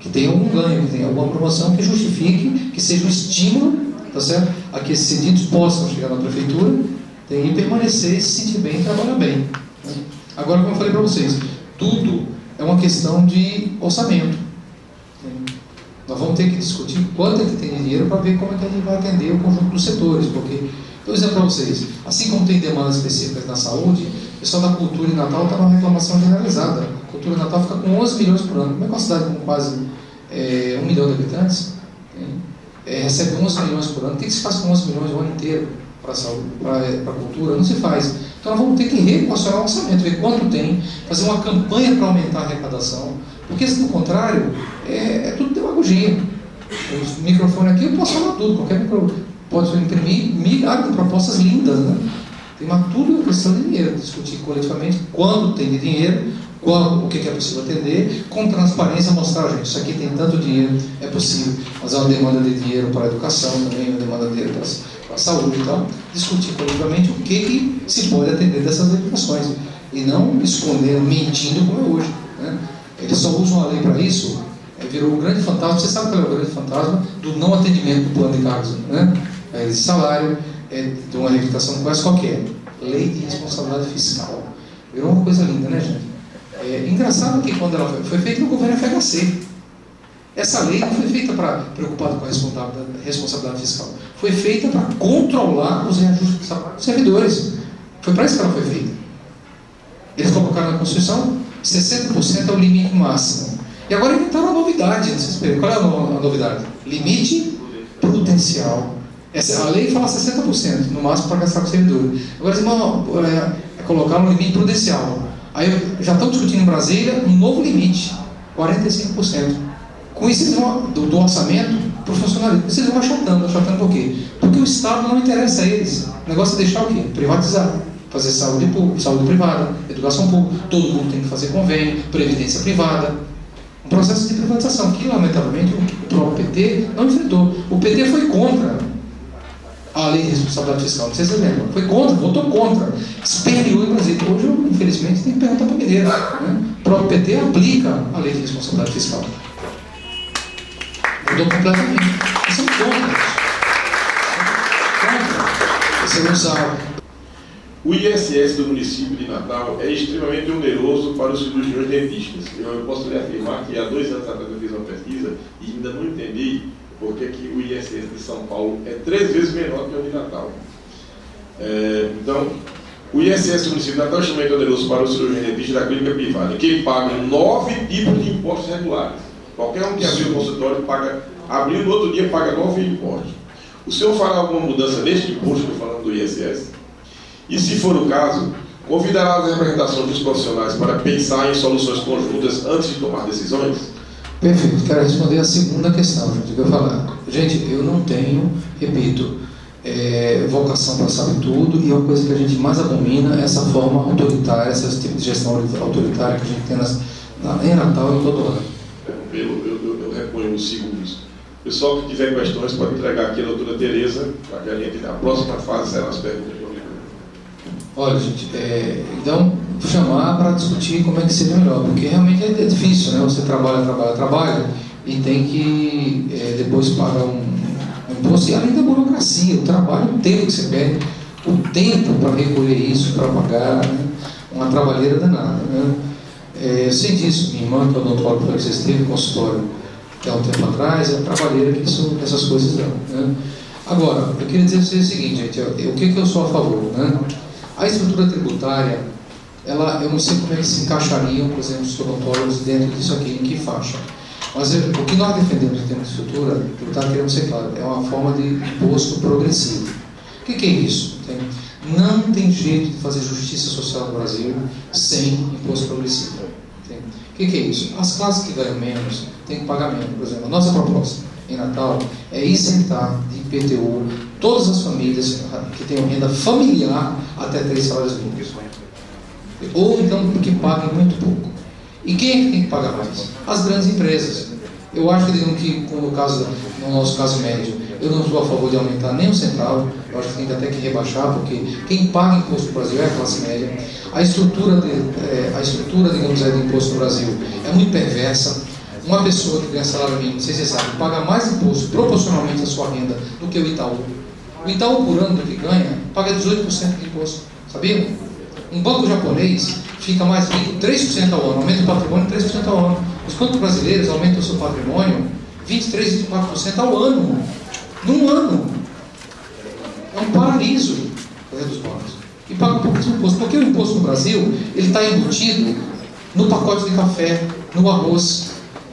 que tenha algum ganho, que tenha alguma promoção que justifique, que seja um estímulo, tá certo? A que esses cedidos possam chegar na prefeitura e permanecer, se sentir bem e trabalhar bem. Né? Agora, como eu falei para vocês, tudo é uma questão de orçamento. Nós vamos ter que discutir quanto é que tem de dinheiro para ver como é que a gente vai atender o conjunto dos setores, porque, estou dizendo para vocês, assim como tem demandas específicas na saúde, o pessoal da cultura em Natal está numa reclamação generalizada. A cultura em Natal fica com 11 milhões por ano. Como é que uma cidade com quase 1 milhão de habitantes recebe 11 milhões por ano? Tem que se fazer com 11 milhões o ano inteiro para a saúde, para a cultura? Não se faz. Então nós vamos ter que reequacionar o orçamento, ver quanto tem, fazer uma campanha para aumentar a arrecadação, porque se do contrário, é tudo demagogia. O microfone aqui eu posso falar tudo, qualquer microfone pode imprimir milhares de propostas lindas, né? Tem uma tudo questão de dinheiro, discutir coletivamente quando tem de dinheiro, o que é possível atender, com transparência mostrar, gente, isso aqui tem tanto dinheiro, é possível, mas há uma demanda de dinheiro para a educação também, uma demanda de dinheiro para a saúde e tal, discutir coletivamente o que se pode atender dessas limitações, e não esconder, mentindo como é hoje, né? Eles só usam a lei para isso, virou um grande fantasma. Você sabe qual é o grande fantasma do não atendimento do plano de cargos, né? De salário, de uma reivindicação quase qualquer. Lei de responsabilidade fiscal. Virou uma coisa linda, né, gente? Engraçado que quando ela foi feita no governo FHC, essa lei não foi feita para preocupado com a responsabilidade fiscal. Foi feita para controlar os reajustes de salário dos servidores. Foi para isso que ela foi feita. Eles colocaram na Constituição 60% é o limite máximo. E agora inventaram uma novidade. Qual é a novidade? Limite prudencial. A lei fala 60% no máximo para gastar com o servidor. Agora eles vão colocar um limite prudencial. Aí já estão discutindo em Brasília um novo limite, 45%. Com isso, eles vão, do orçamento para o funcionalismo, vocês vão achatando por quê? Porque o Estado não interessa a eles. O negócio é deixar o quê? Privatizar. Fazer saúde privada, educação pública, todo mundo tem que fazer convênio, previdência privada. Um processo de privatização que, lamentavelmente, o próprio PT não enfrentou. O PT foi contra a lei de responsabilidade fiscal, não sei se vocês lembram. Foi contra, votou contra. Espelhou em Brasília. Hoje, eu, infelizmente, tenho que perguntar para o Mineiro. Né? O próprio PT aplica a lei de responsabilidade fiscal. Mudou completamente. Eles são contra isso. Contra. Esse é o usar.
O ISS do município de Natal é extremamente oneroso para os cirurgiões dentistas. Eu posso lhe afirmar que há 2 anos atrás eu fiz uma pesquisa e ainda não entendi porque que o ISS de São Paulo é 3 vezes menor que o de Natal. Então, o ISS do município de Natal é extremamente oneroso para os cirurgiões dentistas da clínica privada, que pagam 9 tipos de impostos regulares. Qualquer um que abrir o consultório paga, abrindo no outro dia, paga 9 impostos. O senhor fará alguma mudança neste imposto, estou falando do ISS? E, se for o caso, convidará as representações dos profissionais para pensar em soluções conjuntas antes de tomar decisões?
Perfeito. Quero responder a segunda questão, gente, que eu falar. Gente, eu não tenho, repito, vocação para saber tudo, e uma coisa que a gente mais abomina é essa forma autoritária, esse tipo de gestão autoritária que a gente tem em Natal e em todo ano.
Eu reponho os segundos. Pessoal que tiver questões pode entregar aqui a doutora Tereza, para que a gente, na próxima fase, serão as perguntas.
Olha, gente, então, chamar para discutir como é que seria melhor, porque realmente é difícil, né? Você trabalha, e tem que depois pagar um imposto, e além da burocracia, o trabalho, o tempo que você perde, o tempo para recolher isso, para pagar, né? Uma trabalheira danada, né? Eu sei disso, minha irmã, que é odontóloga, que vocês teve consultório há um tempo atrás, é a trabalheira que essas coisas dão, né? Agora, eu queria dizer para vocês o seguinte, gente, o que eu sou a favor, né? A estrutura tributária, eu não sei como é que se encaixariam, por exemplo, os odontólogos dentro disso aqui, em que faixa. Mas o que nós defendemos em termos de estrutura tributária, queremos ser claro, é uma forma de imposto progressivo. O que é isso? Não tem jeito de fazer justiça social no Brasil sem imposto progressivo. O que é isso? As classes que ganham menos têm que pagar menos. Por exemplo, a nossa proposta em Natal é isentar de IPTU todas as famílias que tenham renda familiar até 3 salários mínimos. Ou então que paguem muito pouco. E quem é que tem que pagar mais? As grandes empresas. Eu acho que no nosso caso médio, eu não estou a favor de aumentar nem um centavo. Eu acho que tem até que rebaixar, porque quem paga imposto no Brasil é a classe média. A estrutura, digamos, de imposto no Brasil é muito perversa. Uma pessoa que ganha salário mínimo, vocês sabem, paga mais imposto proporcionalmente à sua renda do que o Itaú. O Itaú, por ano do que ganha, paga 18% de imposto. Sabiam? Um banco japonês fica mais rico 3% ao ano, aumenta o patrimônio 3% ao ano. Os bancos brasileiros aumentam o seu patrimônio 23%, 24% ao ano. Num ano. É um paraíso dos bancos. E paga um pouco de imposto. Porque o imposto no Brasil, ele está embutido no pacote de café, no arroz,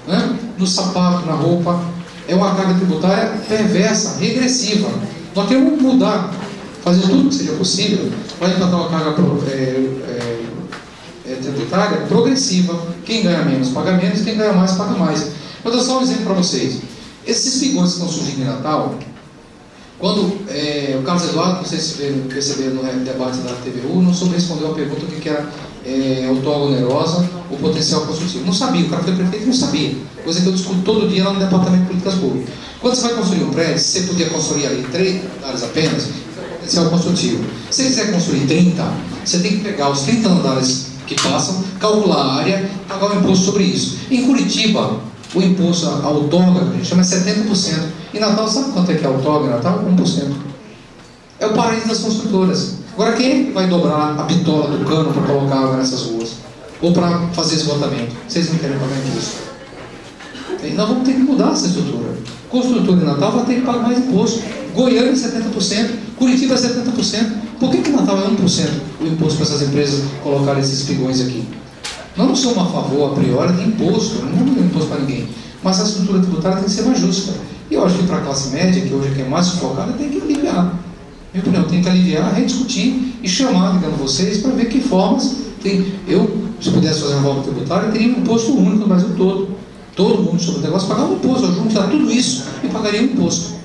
né? No sapato, na roupa. É uma carga tributária perversa, regressiva. Nós temos que mudar, fazer tudo que seja possível para implantar uma carga tributária progressiva. Quem ganha menos paga menos, quem ganha mais paga mais. Vou dar só um exemplo para vocês. Esses espigões que estão surgindo em Natal, quando o Carlos Eduardo, não sei se perceberam no debate da TVU, não soube responder uma pergunta que era outorga onerosa ou potencial construtivo. Não sabia, o cara foi prefeito e não sabia. Coisa que eu discuto todo dia lá no Departamento de Políticas Públicas. Quando você vai construir um prédio, se você podia construir ali 3 andares apenas, potencial construtivo. Se você quiser construir 30, você tem que pegar os 30 andares que passam, calcular a área, pagar o imposto sobre isso. Em Curitiba, o imposto à outorga, a gente chama 70%. Em Natal, sabe quanto é que é a outorga em Natal? 1%. É o paraíso das construtoras. Agora, quem vai dobrar a bitola do cano para colocar água nessas ruas? Ou para fazer esgotamento? Vocês não querem pagar imposto. Nós vamos ter que mudar essa estrutura. Construtor de Natal vai ter que pagar mais imposto. Goiânia 70%, Curitiba 70%. Por que Natal é 1% o imposto para essas empresas colocarem esses espigões aqui? Nós não somos a favor, a priori, de imposto. Não vamos dar imposto para ninguém. Mas a estrutura tributária tem que ser mais justa. E eu acho que para a classe média, que hoje é quem é mais sufocada, tem que aliviar. Minha opinião, tem que aliviar, rediscutir e chamar, digamos, vocês para ver que formas tem. Eu, se pudesse fazer uma reforma tributária, teria um imposto único no Brasil todo. todo mundo sobre o negócio pagava um imposto, eu juntar tudo isso e pagaria um imposto.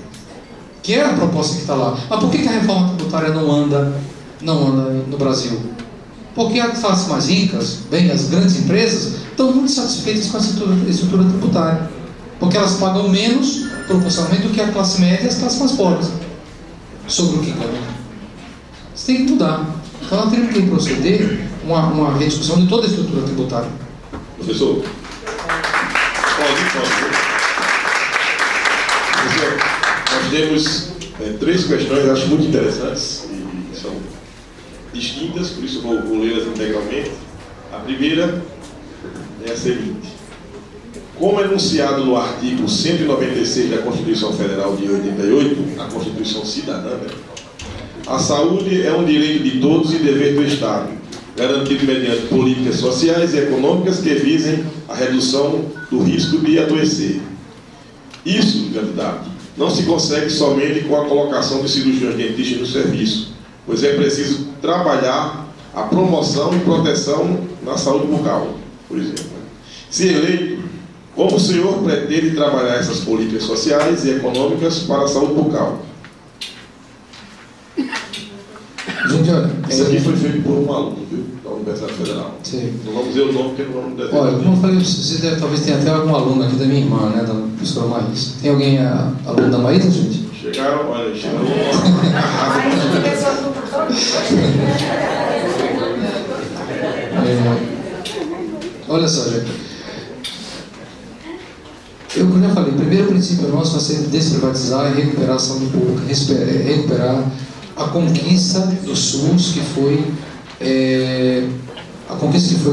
Que é a proposta que está lá. Mas por que a reforma tributária não anda no Brasil? Porque as classes mais ricas, bem, as grandes empresas, estão muito satisfeitas com a estrutura tributária. Porque elas pagam menos, proporcionalmente, do que a classe média e as classes mais pobres. Sobre o que ganham. Isso tem que mudar. Então nós temos que proceder uma rediscussão de toda a estrutura tributária.
Professor, nós temos 3 questões, eu acho muito interessantes e são distintas, por isso eu vou lê-las integralmente. A primeira é a seguinte: como enunciado no artigo 196 da Constituição Federal de 88, a Constituição Cidadã, a saúde é um direito de todos e dever do Estado, garantido mediante políticas sociais e econômicas que visem a redução do risco de adoecer. Isso, candidato, não se consegue somente com a colocação de cirurgiões dentistas no serviço, pois é preciso trabalhar a promoção e proteção na saúde bucal, por exemplo. Se eleito, como o senhor pretende trabalhar essas políticas sociais e econômicas para a saúde bucal?
Gente, olha,
isso aqui foi feito por um aluno, viu, da Universidade Federal.
Sim.
Não vamos dizer o nome, porque não vamos dizer.
Olha, como eu falei, você talvez tenha até algum aluno aqui da minha irmã, né, da professora Maísa. Tem alguém aluno da Maísa, gente?
Chegaram.
Olha só, gente. Eu já falei, o primeiro princípio nosso vai ser desprivatizar e recuperar a saúde pública, recuperar a conquista do SUS, que foi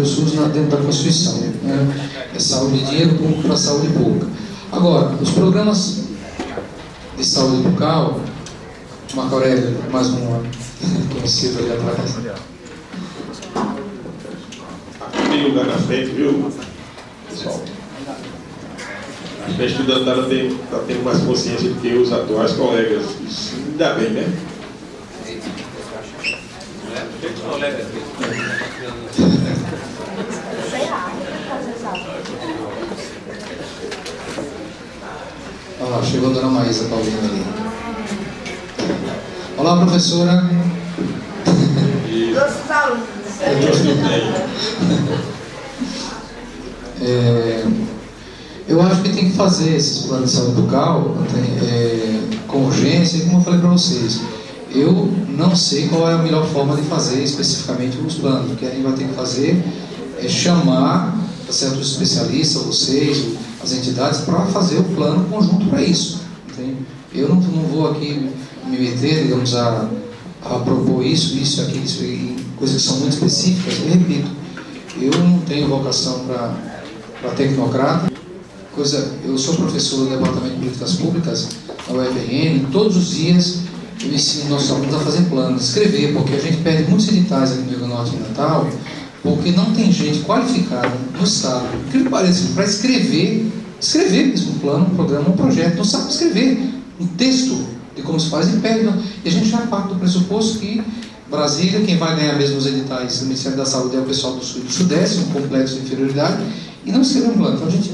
o SUS dentro da Constituição, né? É saúde, dinheiro público para a saúde pública. Agora, os programas de saúde bucal, Marco Aurélio, mais um conhecido ali atrás.
Aqui tem lugar na frente, viu, pessoal? Acho que a estudantada está tendo mais consciência do que os atuais colegas. Isso, ainda bem, né?
Olha lá, chegou a dona Maísa Paulina ali. Olá, professora.
Nossos alunos.
Eu acho que tem que fazer esses planos de saúde bucal com urgência, como eu falei para vocês. Eu não sei qual é a melhor forma de fazer especificamente os planos. O que a gente vai ter que fazer é chamar certos especialistas, vocês, as entidades, para fazer o plano conjunto para isso. Entende? Eu não vou aqui me meter, digamos, a propor isso, aquilo, coisas que são muito específicas. Eu repito, eu não tenho vocação para tecnocrata. Eu sou professor do Departamento de Políticas Públicas da UFRN. Todos os dias eu ensino nossos alunos a fazer planos, escrever, porque a gente perde muitos editais aqui no Rio Grande do Norte e Natal, porque não tem gente qualificada no Estado, que parece, para escrever mesmo um plano, um programa, um projeto, não sabe escrever um texto de como se faz e perde. E a gente já parte do pressuposto que Brasília, quem vai ganhar mesmo os editais do Ministério da Saúde é o pessoal do Sul e do Sudeste, um complexo de inferioridade, e não escreve um plano. Então a gente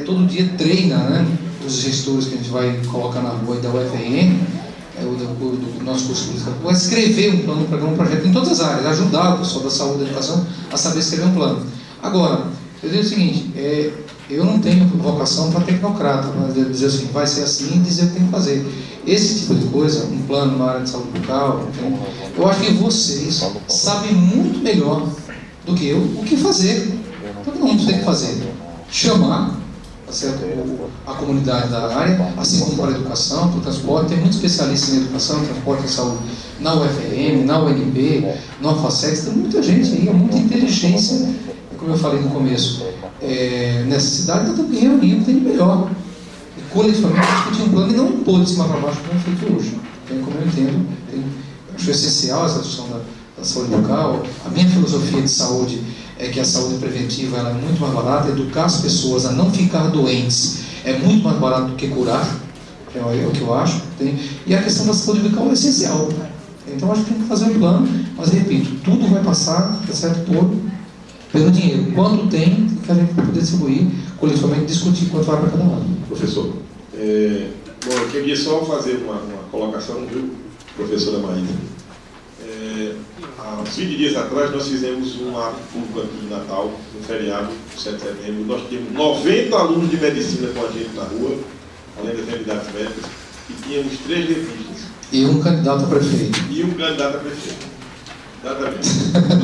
todo dia treina, né, os gestores que a gente vai colocar na rua da UFRN, do nosso curso de política, vai escrever um plano, um programa, um projeto em todas as áreas, ajudar o pessoal da saúde e da educação a saber escrever um plano. Agora, eu digo o seguinte, eu não tenho vocação para tecnocrata, para dizer assim, vai ser assim e dizer o que tem que fazer. Esse tipo de coisa, um plano na área de saúde bucal, eu acho que vocês sabem muito melhor do que eu o que fazer. Todo mundo tem que fazer. Chamar a comunidade da área, assim como para a educação, para o transporte. Tem muitos especialistas em educação, transporte e saúde na UFRN, na UNB, na UFASEX. Tem muita gente aí, muita inteligência, como eu falei no começo. Nessa cidade nós temos que reunir o que tem de melhor e coletivamente discutir um plano e não impor de cima para baixo como foi feito hoje. Então, como eu entendo, acho essencial essa discussão da saúde bucal. A minha filosofia de saúde é que a saúde preventiva ela é muito mais barata. Educar as pessoas a não ficar doentes é muito mais barato do que curar, é o que eu acho. E a questão da saúde bucal é essencial. Então acho que tem que fazer um plano, mas repito, tudo vai passar, tá certo, por pelo dinheiro. Quanto tem, que a gente vai poder distribuir coletivamente, discutir quanto vai para cada lado.
Professor, bom, eu queria só fazer uma colocação, viu, professora Maíra. Há uns 20 dias atrás nós fizemos um ato público aqui em Natal, no feriado, no 7 de setembro. Nós tínhamos 90 alunos de medicina com a gente na rua, além das unidades médicas, e tínhamos 3 dentistas.
E um candidato a prefeito.
E um candidato a prefeito. Exatamente.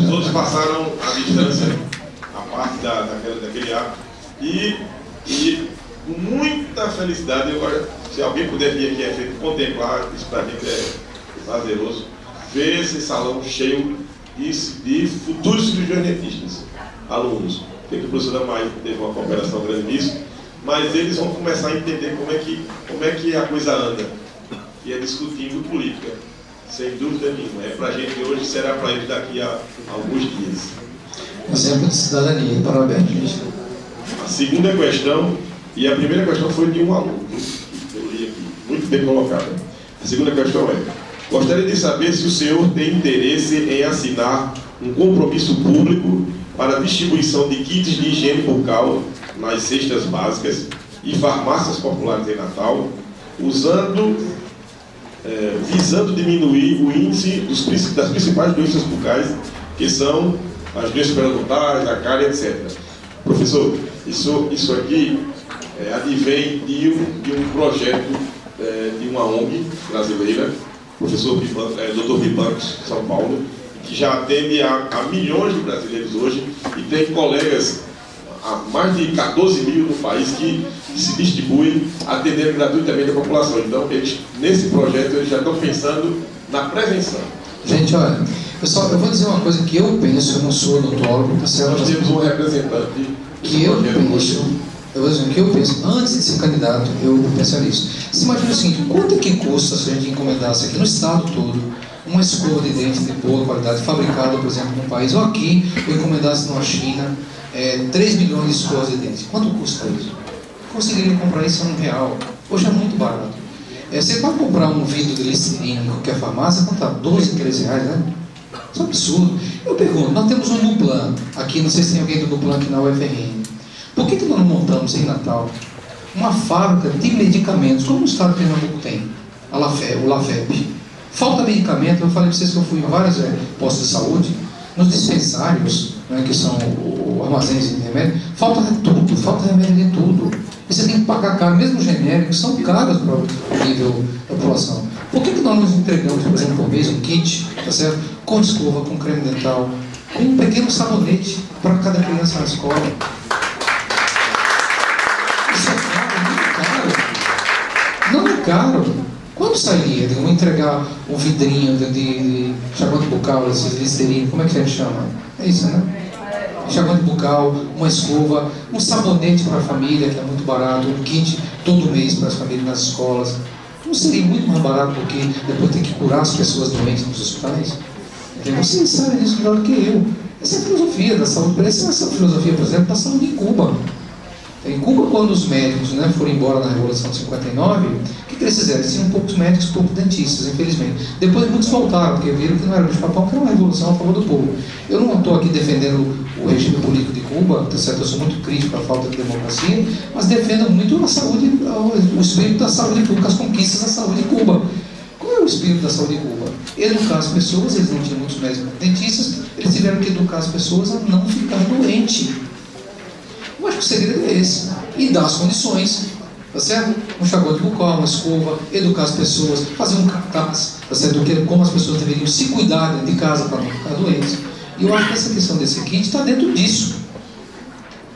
Os outros passaram a distância, a parte daquele ato, e com muita felicidade, se alguém puder vir aqui, contemplar, isso para a gente é prazeroso, ver esse salão cheio de futuros cirurgiões dentistas, alunos. Sei que a professora Maíra teve uma cooperação grande nisso, mas eles vão começar a entender como é que a coisa anda, e é discutindo política, sem dúvida nenhuma. É para a gente hoje, será para eles daqui a alguns dias.
Exemplo de cidadania, parabéns, gente.
A segunda questão, e a primeira questão foi de um aluno, eu li aqui, muito bem colocada. A segunda questão é: gostaria de saber se o senhor tem interesse em assinar um compromisso público para a distribuição de kits de higiene bucal nas cestas básicas e farmácias populares em Natal, visando diminuir o índice das principais doenças bucais, que são as doenças periodontais, a cárie, etc. Professor, isso aqui advém de um projeto de uma ONG brasileira, professor Dr. Vivancos, São Paulo, que já atende a milhões de brasileiros hoje e tem colegas, há mais de 14 mil no país, que se distribuem atendendo gratuitamente a população. Então, nesse projeto, eles já estão pensando na prevenção.
Gente, olha, pessoal, eu vou dizer uma coisa que eu penso, eu não sou odontólogo,
nós temos um representante
que eu vou dizer o que eu penso, antes de ser candidato, eu pensaria nisso. Você imagina o seguinte: quanto é que custa se a gente encomendasse aqui no estado todo uma escova de dente de boa qualidade, fabricada, por exemplo, num país, ou aqui, eu encomendasse na China 3 milhões de escovas de dente? Quanto custa isso? Conseguiria comprar isso a R$1. Hoje é muito barato. Você vai comprar um vidro de Listerine em qualquer farmácia, quanto tá? 12, 13 reais, né? Isso é um absurdo. Eu pergunto, nós temos um Nuplan aqui, não sei se tem alguém do Nuplan aqui na UFRN. Por que nós não montamos em Natal uma fábrica de medicamentos, como o estado de Pernambuco tem, o LAFEP? Falta medicamento, eu falei para vocês que eu fui em vários postos de saúde, nos dispensários, né, que são armazéns de remédio, falta tudo, falta remédio de tudo. E você tem que pagar caro, mesmo genéricos, são caros para o nível da população. Por que nós nos entregamos, por exemplo, por mês, um kit, tá certo? Com escova, com creme dental, com um pequeno sabonete para cada criança na escola? Isso é caro, muito caro. Não é caro. Quando sairia? Vamos entregar um vidrinho de enxaguante bucal, esses Listerine, como é que a gente chama? É isso, né? Enxaguante bucal, uma escova, um sabonete para a família, que é muito barato, um kit todo mês para as famílias nas escolas. Não seria muito mais barato do que depois ter que curar as pessoas doentes nos hospitais? Vocês sabem disso melhor do que eu. Essa é a filosofia da saúde. Essa é a filosofia, por exemplo, da saúde em Cuba. Em Cuba, quando os médicos foram embora na Revolução de 59, o que eles fizeram? Eles tinham poucos médicos, poucos dentistas, infelizmente. Depois muitos voltaram, porque viram que não era bicho-papão, que era uma revolução a favor do povo. Eu não estou aqui defendendo o regime político de Cuba, tá certo? Eu sou muito crítico à falta de democracia, mas defendo muito a saúde, o espírito da saúde pública, as conquistas da saúde de Cuba. Qual é o espírito da saúde de Cuba? Educar as pessoas, eles não tinham muitos médicos dentistas, eles tiveram que educar as pessoas a não ficar doente. Eu acho que o segredo é esse. E dar as condições, tá certo? Um enxaguante bucal, uma escova, educar as pessoas, fazer um cartaz, tá certo? Como as pessoas deveriam se cuidar dentro de casa para não ficar doentes. E eu acho que essa questão desse kit está dentro disso.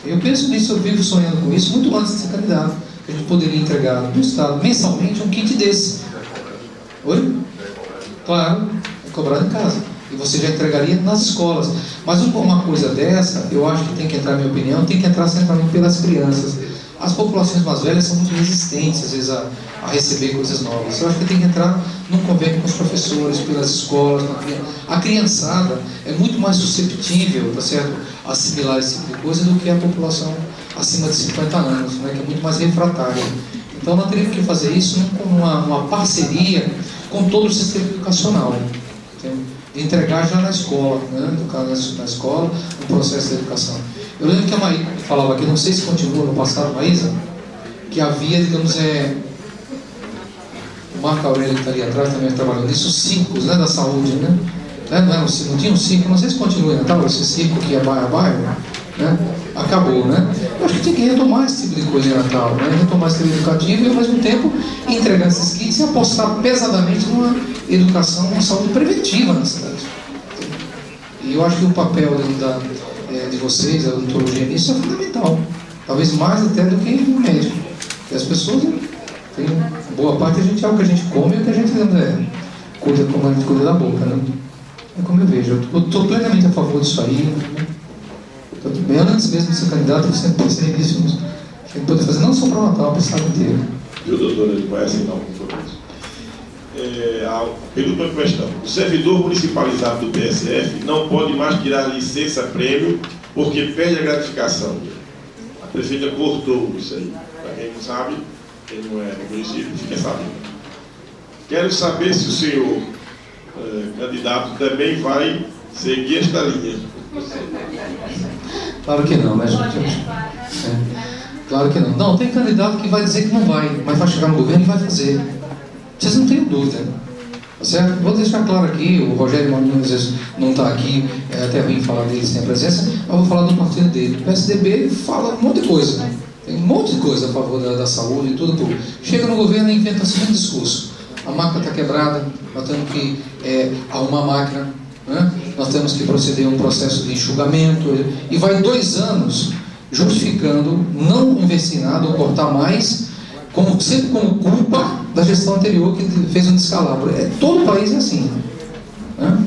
Eu penso nisso, eu vivo sonhando com isso muito antes de ser candidato. A gente poderia entregar no Estado mensalmente um kit desse. Oi? Claro, é cobrado em casa. E você já entregaria nas escolas. Mas uma coisa dessa, eu acho que tem que entrar, na minha opinião, tem que entrar centralmente pelas crianças. As populações mais velhas são muito resistentes, às vezes, a receber coisas novas. Eu acho que tem que entrar num convênio com os professores, pelas escolas. A criançada é muito mais susceptível, tá certo, a assimilar esse tipo de coisa do que a população acima de 50 anos, né, que é muito mais refratária. Então, nós teríamos que fazer isso com uma parceria com todo o sistema educacional. Entende? entregar já na escola, né? Na escola, no processo de educação. Eu lembro que a Maísa falava aqui, não sei se continua no passado, Maísa, que havia, digamos, o Marco Aurélio que está ali atrás também trabalhando nisso, os círculos, né, da saúde, né? Não tinha um círculo, não sei se continua ainda, tá? Esse círculo que é bairro a bairro, né? Acabou, né? Eu acho que tem que retomar esse tipo de coisa em Natal, né? Retomar esse tipo educativo e ao mesmo tempo entregar esses kits e apostar pesadamente numa educação, numa saúde preventiva na cidade. E eu acho que o papel de vocês, a odontologia nisso, é fundamental. Talvez mais até do que o médico. Porque as pessoas têm boa parte, a gente é o que a gente come e o que a gente cuida, como a gente cuida da boca, né? É como eu vejo. Eu estou plenamente a favor disso aí. Né? Bem antes mesmo de ser candidato, eu sempre pensei nisso. A gente pode fazer não só para o Natal, para o estado inteiro.
E o doutor, ele conhece não, a penúltima questão. O servidor municipalizado do PSF não pode mais tirar licença-prêmio porque perde a gratificação. A prefeita cortou isso aí. Para quem não sabe, quem não é do município, fica sabendo. Quero saber se o senhor, candidato, também vai seguir esta linha.
Claro que não, né, gente? Claro que não. Não, tem candidato que vai dizer que não vai, mas vai chegar no governo e vai fazer. Vocês não têm dúvida. Tá certo? Vou deixar claro aqui, o Rogério Marinho às vezes não está aqui, é até ruim falar dele sem a presença, mas eu vou falar do partido dele. O PSDB fala um monte de coisa, né? Tem um monte de coisa a favor da saúde e tudo. Chega no governo e inventa assim um discurso. A máquina está quebrada, nós temos que arrumar a máquina, né? Nós temos que proceder a um processo de enxugamento, e vai 2 anos justificando não investir nada ou cortar mais, sempre como culpa da gestão anterior que fez um descalabro. Todo o país é assim, né?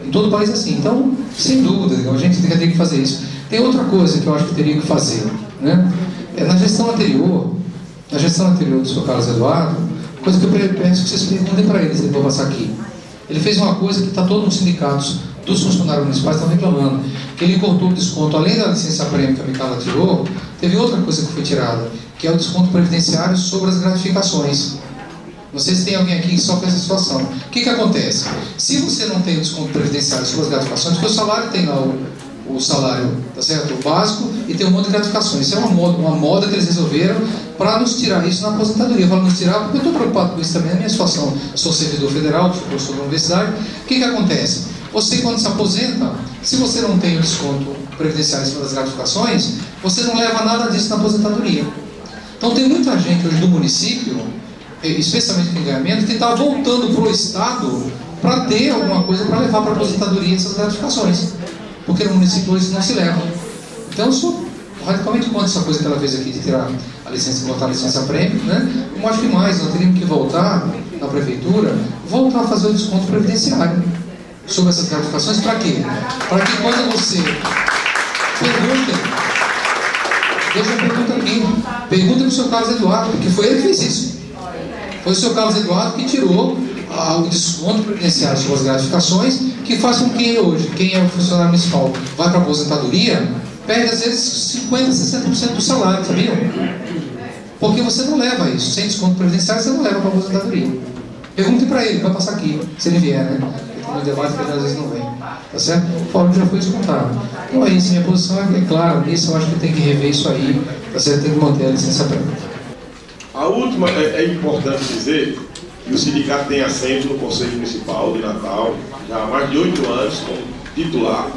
Em todo o país é assim. Então, sem dúvida, a gente tem que fazer isso. Tem outra coisa que eu acho que teria que fazer, né? Na gestão anterior do Sr. Carlos Eduardo, coisa que eu penso que vocês perguntem para ele, se ele for passar aqui. Ele fez uma coisa que está todos os sindicatos dos funcionários municipais estão reclamando, que ele cortou o desconto, além da licença-prêmio que a Micaela tirou, teve outra coisa que foi tirada, que é o desconto previdenciário sobre as gratificações. Não sei se tem alguém aqui que sofre essa situação. O que acontece? Se você não tem o desconto previdenciário sobre as gratificações, porque o salário tem lá o salário, tá certo? O básico, e tem um monte de gratificações. Isso é uma moda que eles resolveram para nos tirar isso na aposentadoria. Eu falo nos tirar porque eu estou preocupado com isso também, na minha situação. Sou servidor federal, sou professor da universidade. O que acontece? Você, quando se aposenta, se você não tem o desconto previdenciário sobre as gratificações, você não leva nada disso na aposentadoria. Então tem muita gente hoje do município, especialmente no enganamento, que está voltando para o Estado para ter alguma coisa para levar para a aposentadoria essas gratificações. Porque no município hoje não se leva. Então eu sou radicalmente contra essa coisa que ela fez aqui de tirar a licença, botar a licença-prêmio, né? Eu acho que mais, nós teríamos que voltar na prefeitura, voltar a fazer o desconto previdenciário sobre essas gratificações. Para quê? Para que quando você pergunta, deixa a pergunta aqui, pergunta para o Sr. Carlos Eduardo, porque foi ele que fez isso. Foi o Sr. Carlos Eduardo que tirou o desconto previdenciário sobre as gratificações, que faz com que hoje, quem é o funcionário municipal, vai para a aposentadoria, perde às vezes 50%, 60% do salário, sabiam? Porque você não leva isso, sem desconto previdenciário, você não leva para a aposentadoria. Pergunte para ele, vai passar aqui, se ele vier, né? Porque tem um debate que ele às vezes não vem, tá certo? O fórum já foi descontado. Então é isso, minha posição é clara nisso, eu acho que tem que rever isso aí, tá certo? Tem que manter a licença prévia.
A última, é importante dizer que o sindicato tem assento no Conselho Municipal de Natal já há mais de 8 anos como titular,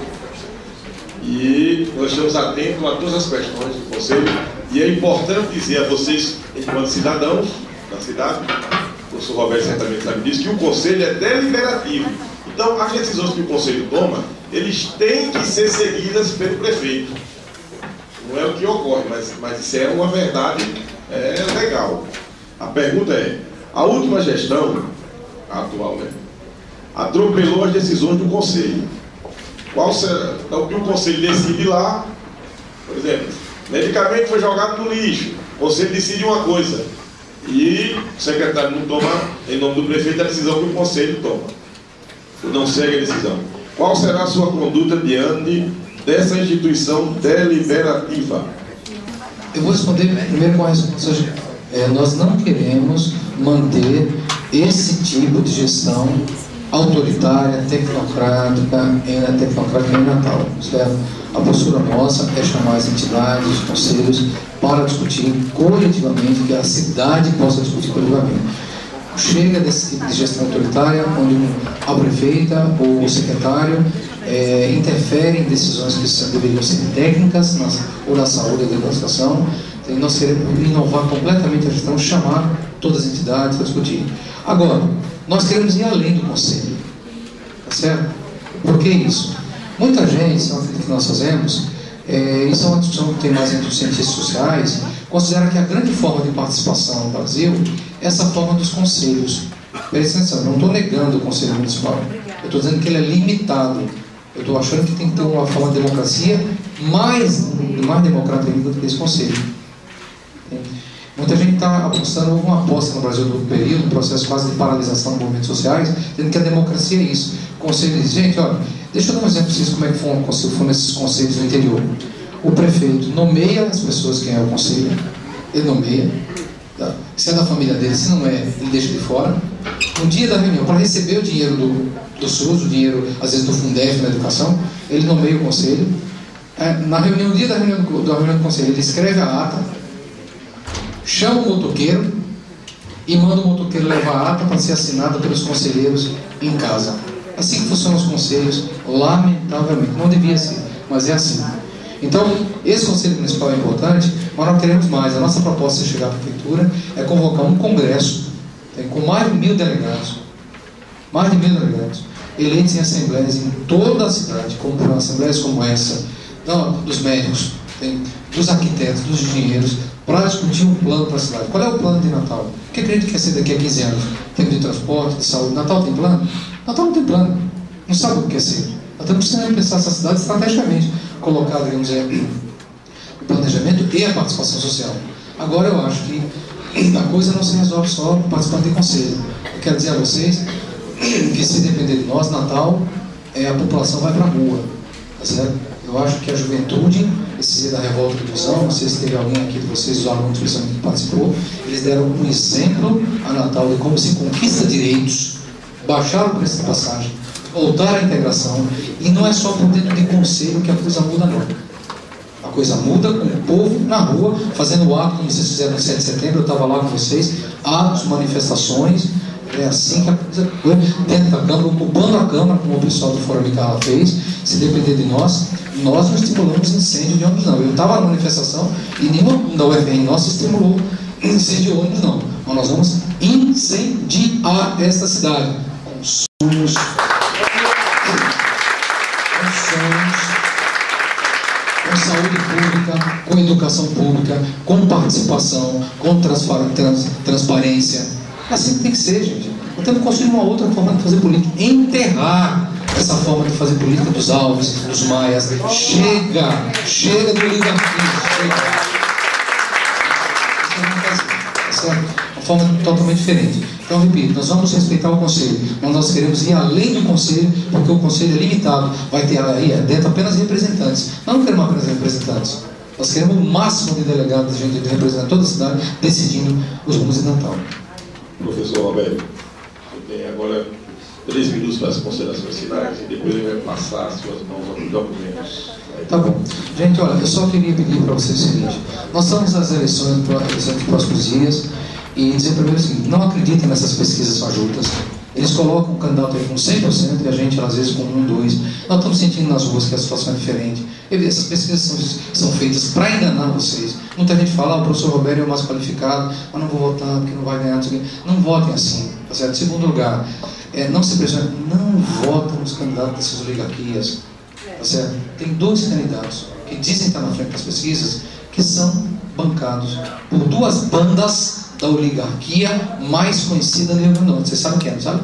e nós estamos atentos a todas as questões do Conselho, e é importante dizer a vocês, enquanto cidadãos da cidade, o professor Roberto certamente sabe disso, que o Conselho é deliberativo. Então as decisões que o Conselho toma, eles têm que ser seguidas pelo prefeito. Não é o que ocorre, mas isso é uma verdade legal. A pergunta é: a última gestão, a atual, né, atropelou as decisões do Conselho. Qual será? Então, o que o Conselho decide lá, por exemplo, medicamento foi jogado no lixo, o Conselho decide uma coisa, e o secretário não toma, em nome do prefeito, a decisão que o Conselho toma. Não segue a decisão. Qual será a sua conduta diante dessa instituição deliberativa?
Eu vou responder primeiro com a resposta. Nós não queremos manter esse tipo de gestão autoritária, tecnocrática em Natal. Certo? A postura nossa é chamar as entidades, os conselhos, para discutir coletivamente, que a cidade possa discutir coletivamente. Chega desse tipo de gestão autoritária, onde a prefeita ou o secretário interferem em decisões que deveriam ser técnicas, ou na saúde ou da educação. E nós queremos inovar completamente a gestão, chamar todas as entidades para discutir. Agora, nós queremos ir além do conselho, tá certo? Por que isso? Muita gente, isso é uma crítica que nós fazemos, isso é uma discussão que tem mais entre os cientistas sociais, considera que a grande forma de participação no Brasil é essa forma dos conselhos. Presta atenção, não estou negando o conselho municipal, eu estou dizendo que ele é limitado. Eu estou achando que tem que ter uma forma de democracia mais democrática do que esse conselho. Muita gente está apostando, houve uma aposta no Brasil do período, um processo quase de paralisação dos movimentos sociais, dizendo que a democracia é isso. O conselho diz, gente, olha, deixa eu dar um exemplo para vocês como é que foram esses conselhos no interior. O prefeito nomeia as pessoas, quem é o conselho, ele nomeia, tá? Se é da família dele, se não é, ele deixa de fora. No dia da reunião, para receber o dinheiro do SUS, o dinheiro, às vezes, do Fundef na educação, ele nomeia o conselho. No dia da reunião do conselho, ele escreve a ata, chama o motoqueiro e manda o motoqueiro levar a ata para ser assinada pelos conselheiros em casa. Assim que funcionam os conselhos, lamentavelmente. Não devia ser, mas é assim. Então, esse conselho municipal é importante, mas nós queremos mais. A nossa proposta de chegar à prefeitura é convocar um congresso com mais de 1.000 delegados, eleitos em assembleias em toda a cidade, como assembleias como essa, dos médicos, dos arquitetos, dos engenheiros, para discutir um plano para a cidade. Qual é o plano de Natal? O que acredito que quer ser daqui a 15 anos? Tempo de transporte, de saúde. Natal tem plano? Natal não tem plano. Não sabe o que quer ser. Nós estamos precisando pensar essa cidade estrategicamente, colocar, digamos, o planejamento e a participação social. Agora eu acho que a coisa não se resolve só participando de conselho. Eu quero dizer a vocês que, se depender de nós, Natal, a população vai para a rua, tá certo? Eu acho que a juventude, esse dia da revolta de Ilusão, não sei se teve alguém aqui de vocês, os alunos que participou, eles deram um exemplo a Natal de como se conquista direitos, baixar o preço da passagem, voltar à integração, e não é só por dentro de conselho que a coisa muda, não. A coisa muda com o povo na rua, fazendo ato, como vocês fizeram no 7 de setembro, eu estava lá com vocês, atos, manifestações, é assim que a coisa dentro da Câmara, ocupando a Câmara, como o pessoal do Fórum Micarra fez. Se depender de nós não estimulamos incêndio de ônibus, não. Eu estava na manifestação e nenhuma da UFRN nossa estimulou incêndio de ônibus, não. Mas nós vamos incendiar esta cidade com sonhos, com saúde pública, com educação pública, com participação, com transparência. Assim tem que ser, gente. Nós temos que construir uma outra forma de fazer política. Enterrar essa forma de fazer política dos Alves, dos Maias. Chega do oligarquismo. Essa é uma forma totalmente diferente. Então, repito, nós vamos respeitar o Conselho, mas nós queremos ir além do Conselho, porque o Conselho é limitado. Vai ter aí dentro apenas representantes. Nós não queremos apenas representantes. Nós queremos o máximo de delegados, de gente representando toda a cidade, decidindo os rumos de Natal.
Professor Roberto, você tem agora 3 minutos para as considerações finais e depois ele vai passar as suas mãos aos documentos.
Tá bom. Gente, olha, eu só queria pedir para vocês o seguinte: nós estamos nas eleições nos próximos dias e dizer primeiro o seguinte: não acreditem nessas pesquisas fajutas. Eles colocam o candidato aí com 100% e a gente às vezes com 1, 2. Nós estamos sentindo nas ruas que a situação é diferente. Essas pesquisas são feitas para enganar vocês. Muita gente fala, o professor Roberto é o mais qualificado, mas não vou votar porque não vai ganhar. Não votem assim, tá certo? Em segundo lugar, não se pressionem, não votem nos candidatos dessas oligarquias, tá certo? Tem 2 candidatos que dizem estar na frente das pesquisas que são bancados por 2 bandas da oligarquia mais conhecida do Rio Grande do Norte. Vocês sabem quem é, não sabe?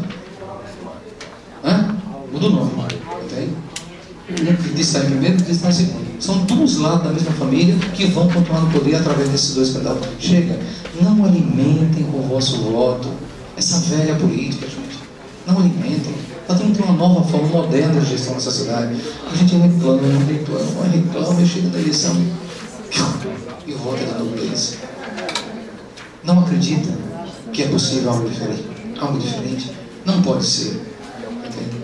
Muda o nome. Diz está em primeiro, diz está em segundo. São 2 lados da mesma família que vão continuar no poder através desses 2 candidatos. Chega, não alimentem com o vosso voto essa velha política, gente. Não alimentem. Nós temos que ter uma nova forma moderna de gestão dessa cidade. A gente reclama, chega da eleição e vota de novo deles. Não acredita que é possível algo diferente? Algo diferente? Não pode ser.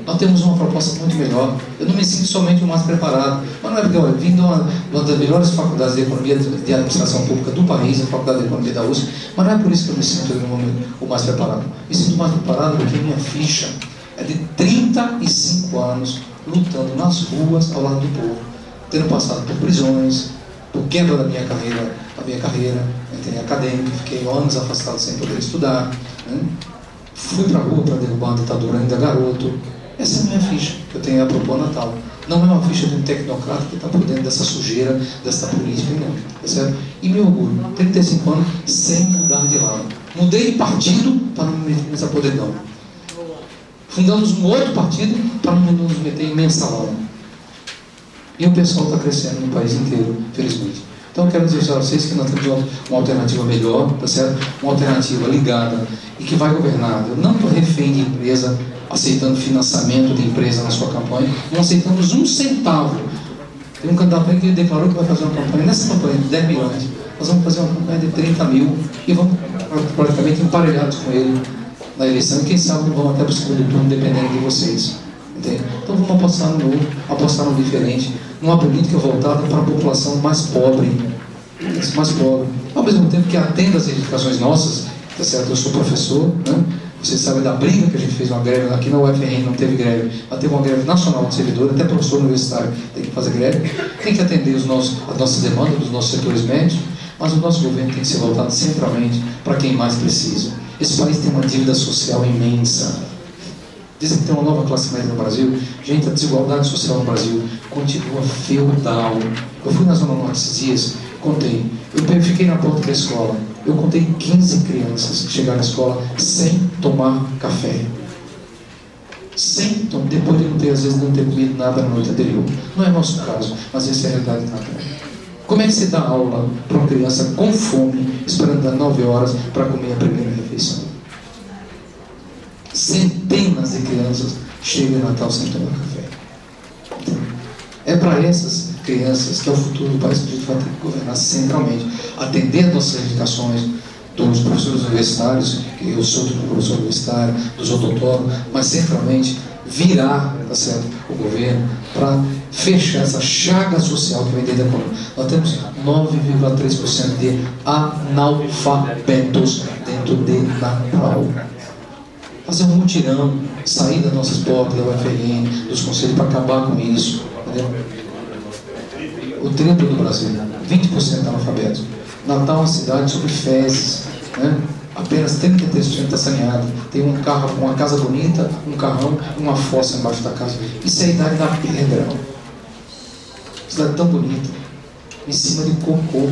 Nós temos uma proposta muito melhor. Eu não me sinto somente o mais preparado, mas não é porque eu vim de uma das melhores faculdades de economia de administração pública do país, a Faculdade de Economia da USP, mas não é por isso que eu me sinto no momento o mais preparado. Me sinto mais preparado porque minha ficha é de 35 anos lutando nas ruas ao lado do povo, tendo passado por prisões, por quebra da minha carreira, acadêmica, fiquei anos afastado sem poder estudar, né? Fui para a rua para derrubar uma ditadura ainda garoto. Essa é a minha ficha que eu tenho a propor Natal. Não é uma ficha de um tecnocrata que está por dentro dessa sujeira, dessa política, não. Tá certo? E me orgulho, 35 anos sem mudar de lado. Mudei de partido para não me meter nessa podridão. Fundamos um outro partido para não nos meter em mensalão. E o pessoal está crescendo no país inteiro, felizmente. Então eu quero dizer a vocês que nós temos uma alternativa melhor, tá certo? Uma alternativa ligada e que vai governar. Não refém de empresa, aceitando financiamento de empresa na sua campanha, não aceitamos um centavo. Tem um candidato aí que declarou que vai fazer uma campanha, nessa campanha de 10 milhões, nós vamos fazer uma campanha de 30 mil e vamos praticamente emparelhados com ele na eleição, e quem sabe vamos até para o segundo turno, dependendo de vocês. Entende? Então vamos apostar no novo, apostar no diferente, numa política voltada para a população mais pobre, ao mesmo tempo que atenda às reivindicações nossas, tá certo? Eu sou professor, né? Vocês sabem da briga que a gente fez, uma greve aqui na UFRN, não teve greve, mas teve uma greve nacional de servidores, até professor universitário tem que fazer greve, tem que atender as nossas demandas dos nossos setores médicos, mas o nosso governo tem que ser voltado centralmente para quem mais precisa. Esse país tem uma dívida social imensa. Dizem que tem uma nova classe média no Brasil. Gente, a desigualdade social no Brasil continua feudal. Eu fui na Zona Norte esses dias, contei. Eu fiquei na porta da escola. Eu contei 15 crianças que chegaram na escola sem tomar café. Depois de não ter, às vezes, não ter comido nada na noite anterior. Não é nosso caso, mas essa é a realidade da Natal. Como é que se dá aula para uma criança com fome, esperando das 9 horas para comer a primeira refeição? Centenas de crianças chegam em Natal sem tomar café. É para essas crianças que é o futuro do país que a gente vai ter que governar centralmente, atender as nossas reivindicações dos professores universitários, que eu sou do professor universitário, dos odontólogos, mas centralmente virar, tá certo, o governo para fechar essa chaga social que vem dentro da economia. Nós temos 9,3% de analfabetos dentro de Natal. Fazer um mutirão, sair das nossas portas, da UFRN, dos conselhos, para acabar com isso. Entendeu? O triplo do Brasil, 20% de analfabetos. Natal é uma cidade sobre fezes, né? Apenas 33% está saneado. Tem um carro, uma casa bonita, um carrão e uma fossa embaixo da casa. Isso é a idade da pedra. Cidade tão bonita, em cima de cocô.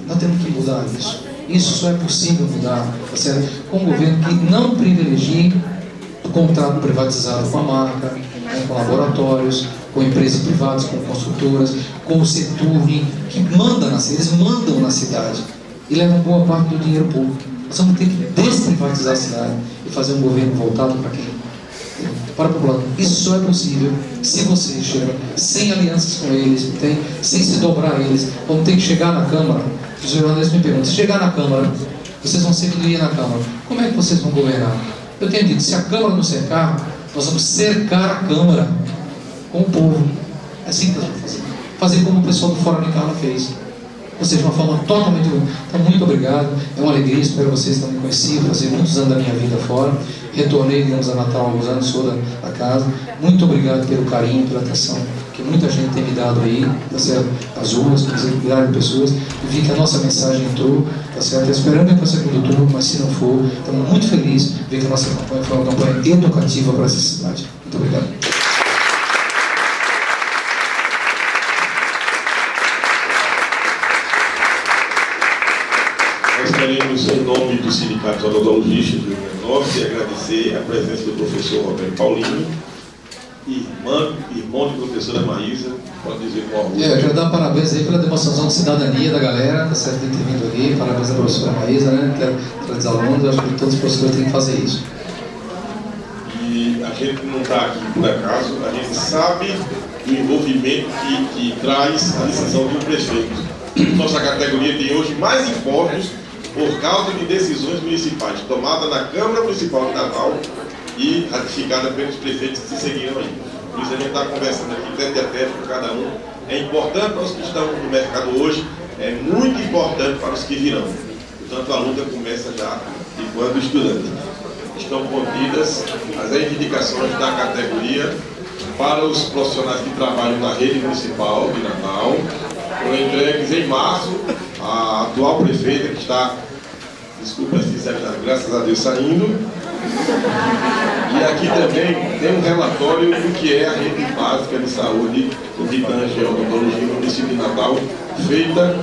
Nós temos que mudar isso. Isso só é possível mudar, tá certo? Com um governo que não privilegie o contrato privatizado com a marca, né, com laboratórios, com empresas privadas, com construtoras, com o setor que manda na cidade. Eles mandam na cidade e levam boa parte do dinheiro público. Nós vamos ter que desprivatizar a cidade e fazer um governo voltado para quem? Para a população. Isso só é possível se vocês chegam sem alianças com eles, sem se dobrar a eles. Vamos ter que chegar na Câmara. Os jornalistas me perguntam, se chegar na Câmara, vocês vão ser minoria na Câmara, como é que vocês vão governar? Eu tenho dito, se a Câmara nos cercar, nós vamos cercar a Câmara com o povo. É assim que nós vamos fazer. Fazer como o pessoal do Fórum de Carla fez. Ou seja, de uma forma totalmente... Então, muito obrigado. É uma alegria, espero vocês também conhecerem. Fazia muitos anos da minha vida fora. Retornei, digamos, a Natal há alguns anos, sou da casa. Muito obrigado pelo carinho, pela atenção que muita gente tem me dado aí, tá certo? As ruas, milhares de pessoas. E vi que a nossa mensagem entrou, tá certo? Esperando ir para o segundo turno, mas se não for, estamos muito felizes de ver que a nossa campanha foi uma campanha educativa para essa cidade. Muito obrigado.
Nós queremos, em nome do Sindicato Odontologista do Rio Grande do Norte, agradecer a presença do professor Roberto Paulinho, irmão de professora Maísa, pode dizer qual orgulho.
Eu quero dar parabéns aí pela demonstração de cidadania da galera, tá certo, de ter vindo aqui. Parabéns à professora Maísa, né? Para os alunos, acho que todos os professores têm que fazer isso.
E a gente não está aqui por acaso, a gente sabe do envolvimento que traz a decisão de um prefeito. Nossa categoria tem hoje mais impostos por causa de decisões municipais tomadas na Câmara Municipal de Natal e ratificada pelos prefeitos que se seguiram aí. Por isso a gente está conversando aqui tete a tete com cada um. É importante para os que estão no mercado hoje, é muito importante para os que virão. Portanto, a luta começa já enquanto estudante. Estão contidas as reivindicações da categoria para os profissionais que trabalham na rede municipal de Natal. Foram entregues em março. A atual prefeita, que está, desculpa a sinceridade, graças a Deus, saindo. E aqui também tem um relatório do que é a rede básica de saúde do que tange a odontologia no município de Natal, feita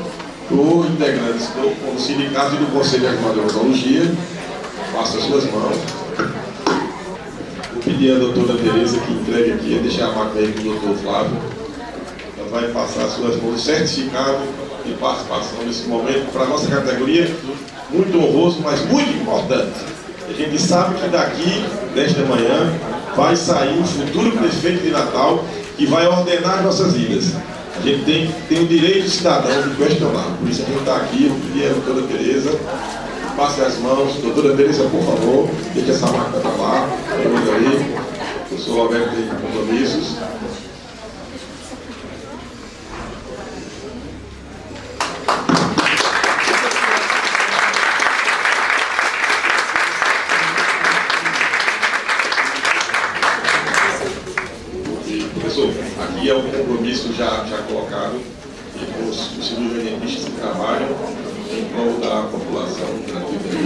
por integrantes do sindicato e do Conselho Regional de Odontologia. Passo as suas mãos. Vou pedir à doutora Tereza que entregue aqui, deixar a máquina aí com o doutor Flávio. Ela vai passar as suas mãos, certificado de participação nesse momento para a nossa categoria, muito honroso, mas muito importante. A gente sabe que daqui, desta manhã, vai sair o futuro prefeito de Natal que vai ordenar as nossas vidas. A gente tem o direito cidadão de questionar. Por isso a gente está aqui. Eu pedi à doutora Tereza, passe as mãos. Doutora Tereza, por favor, deixe essa máquina para lá. Vamos aí. Eu sou o Alberto de Compromissos. Aqui é um compromisso já colocado com os cirurgiões dentistas que trabalham em prol da população gratuita.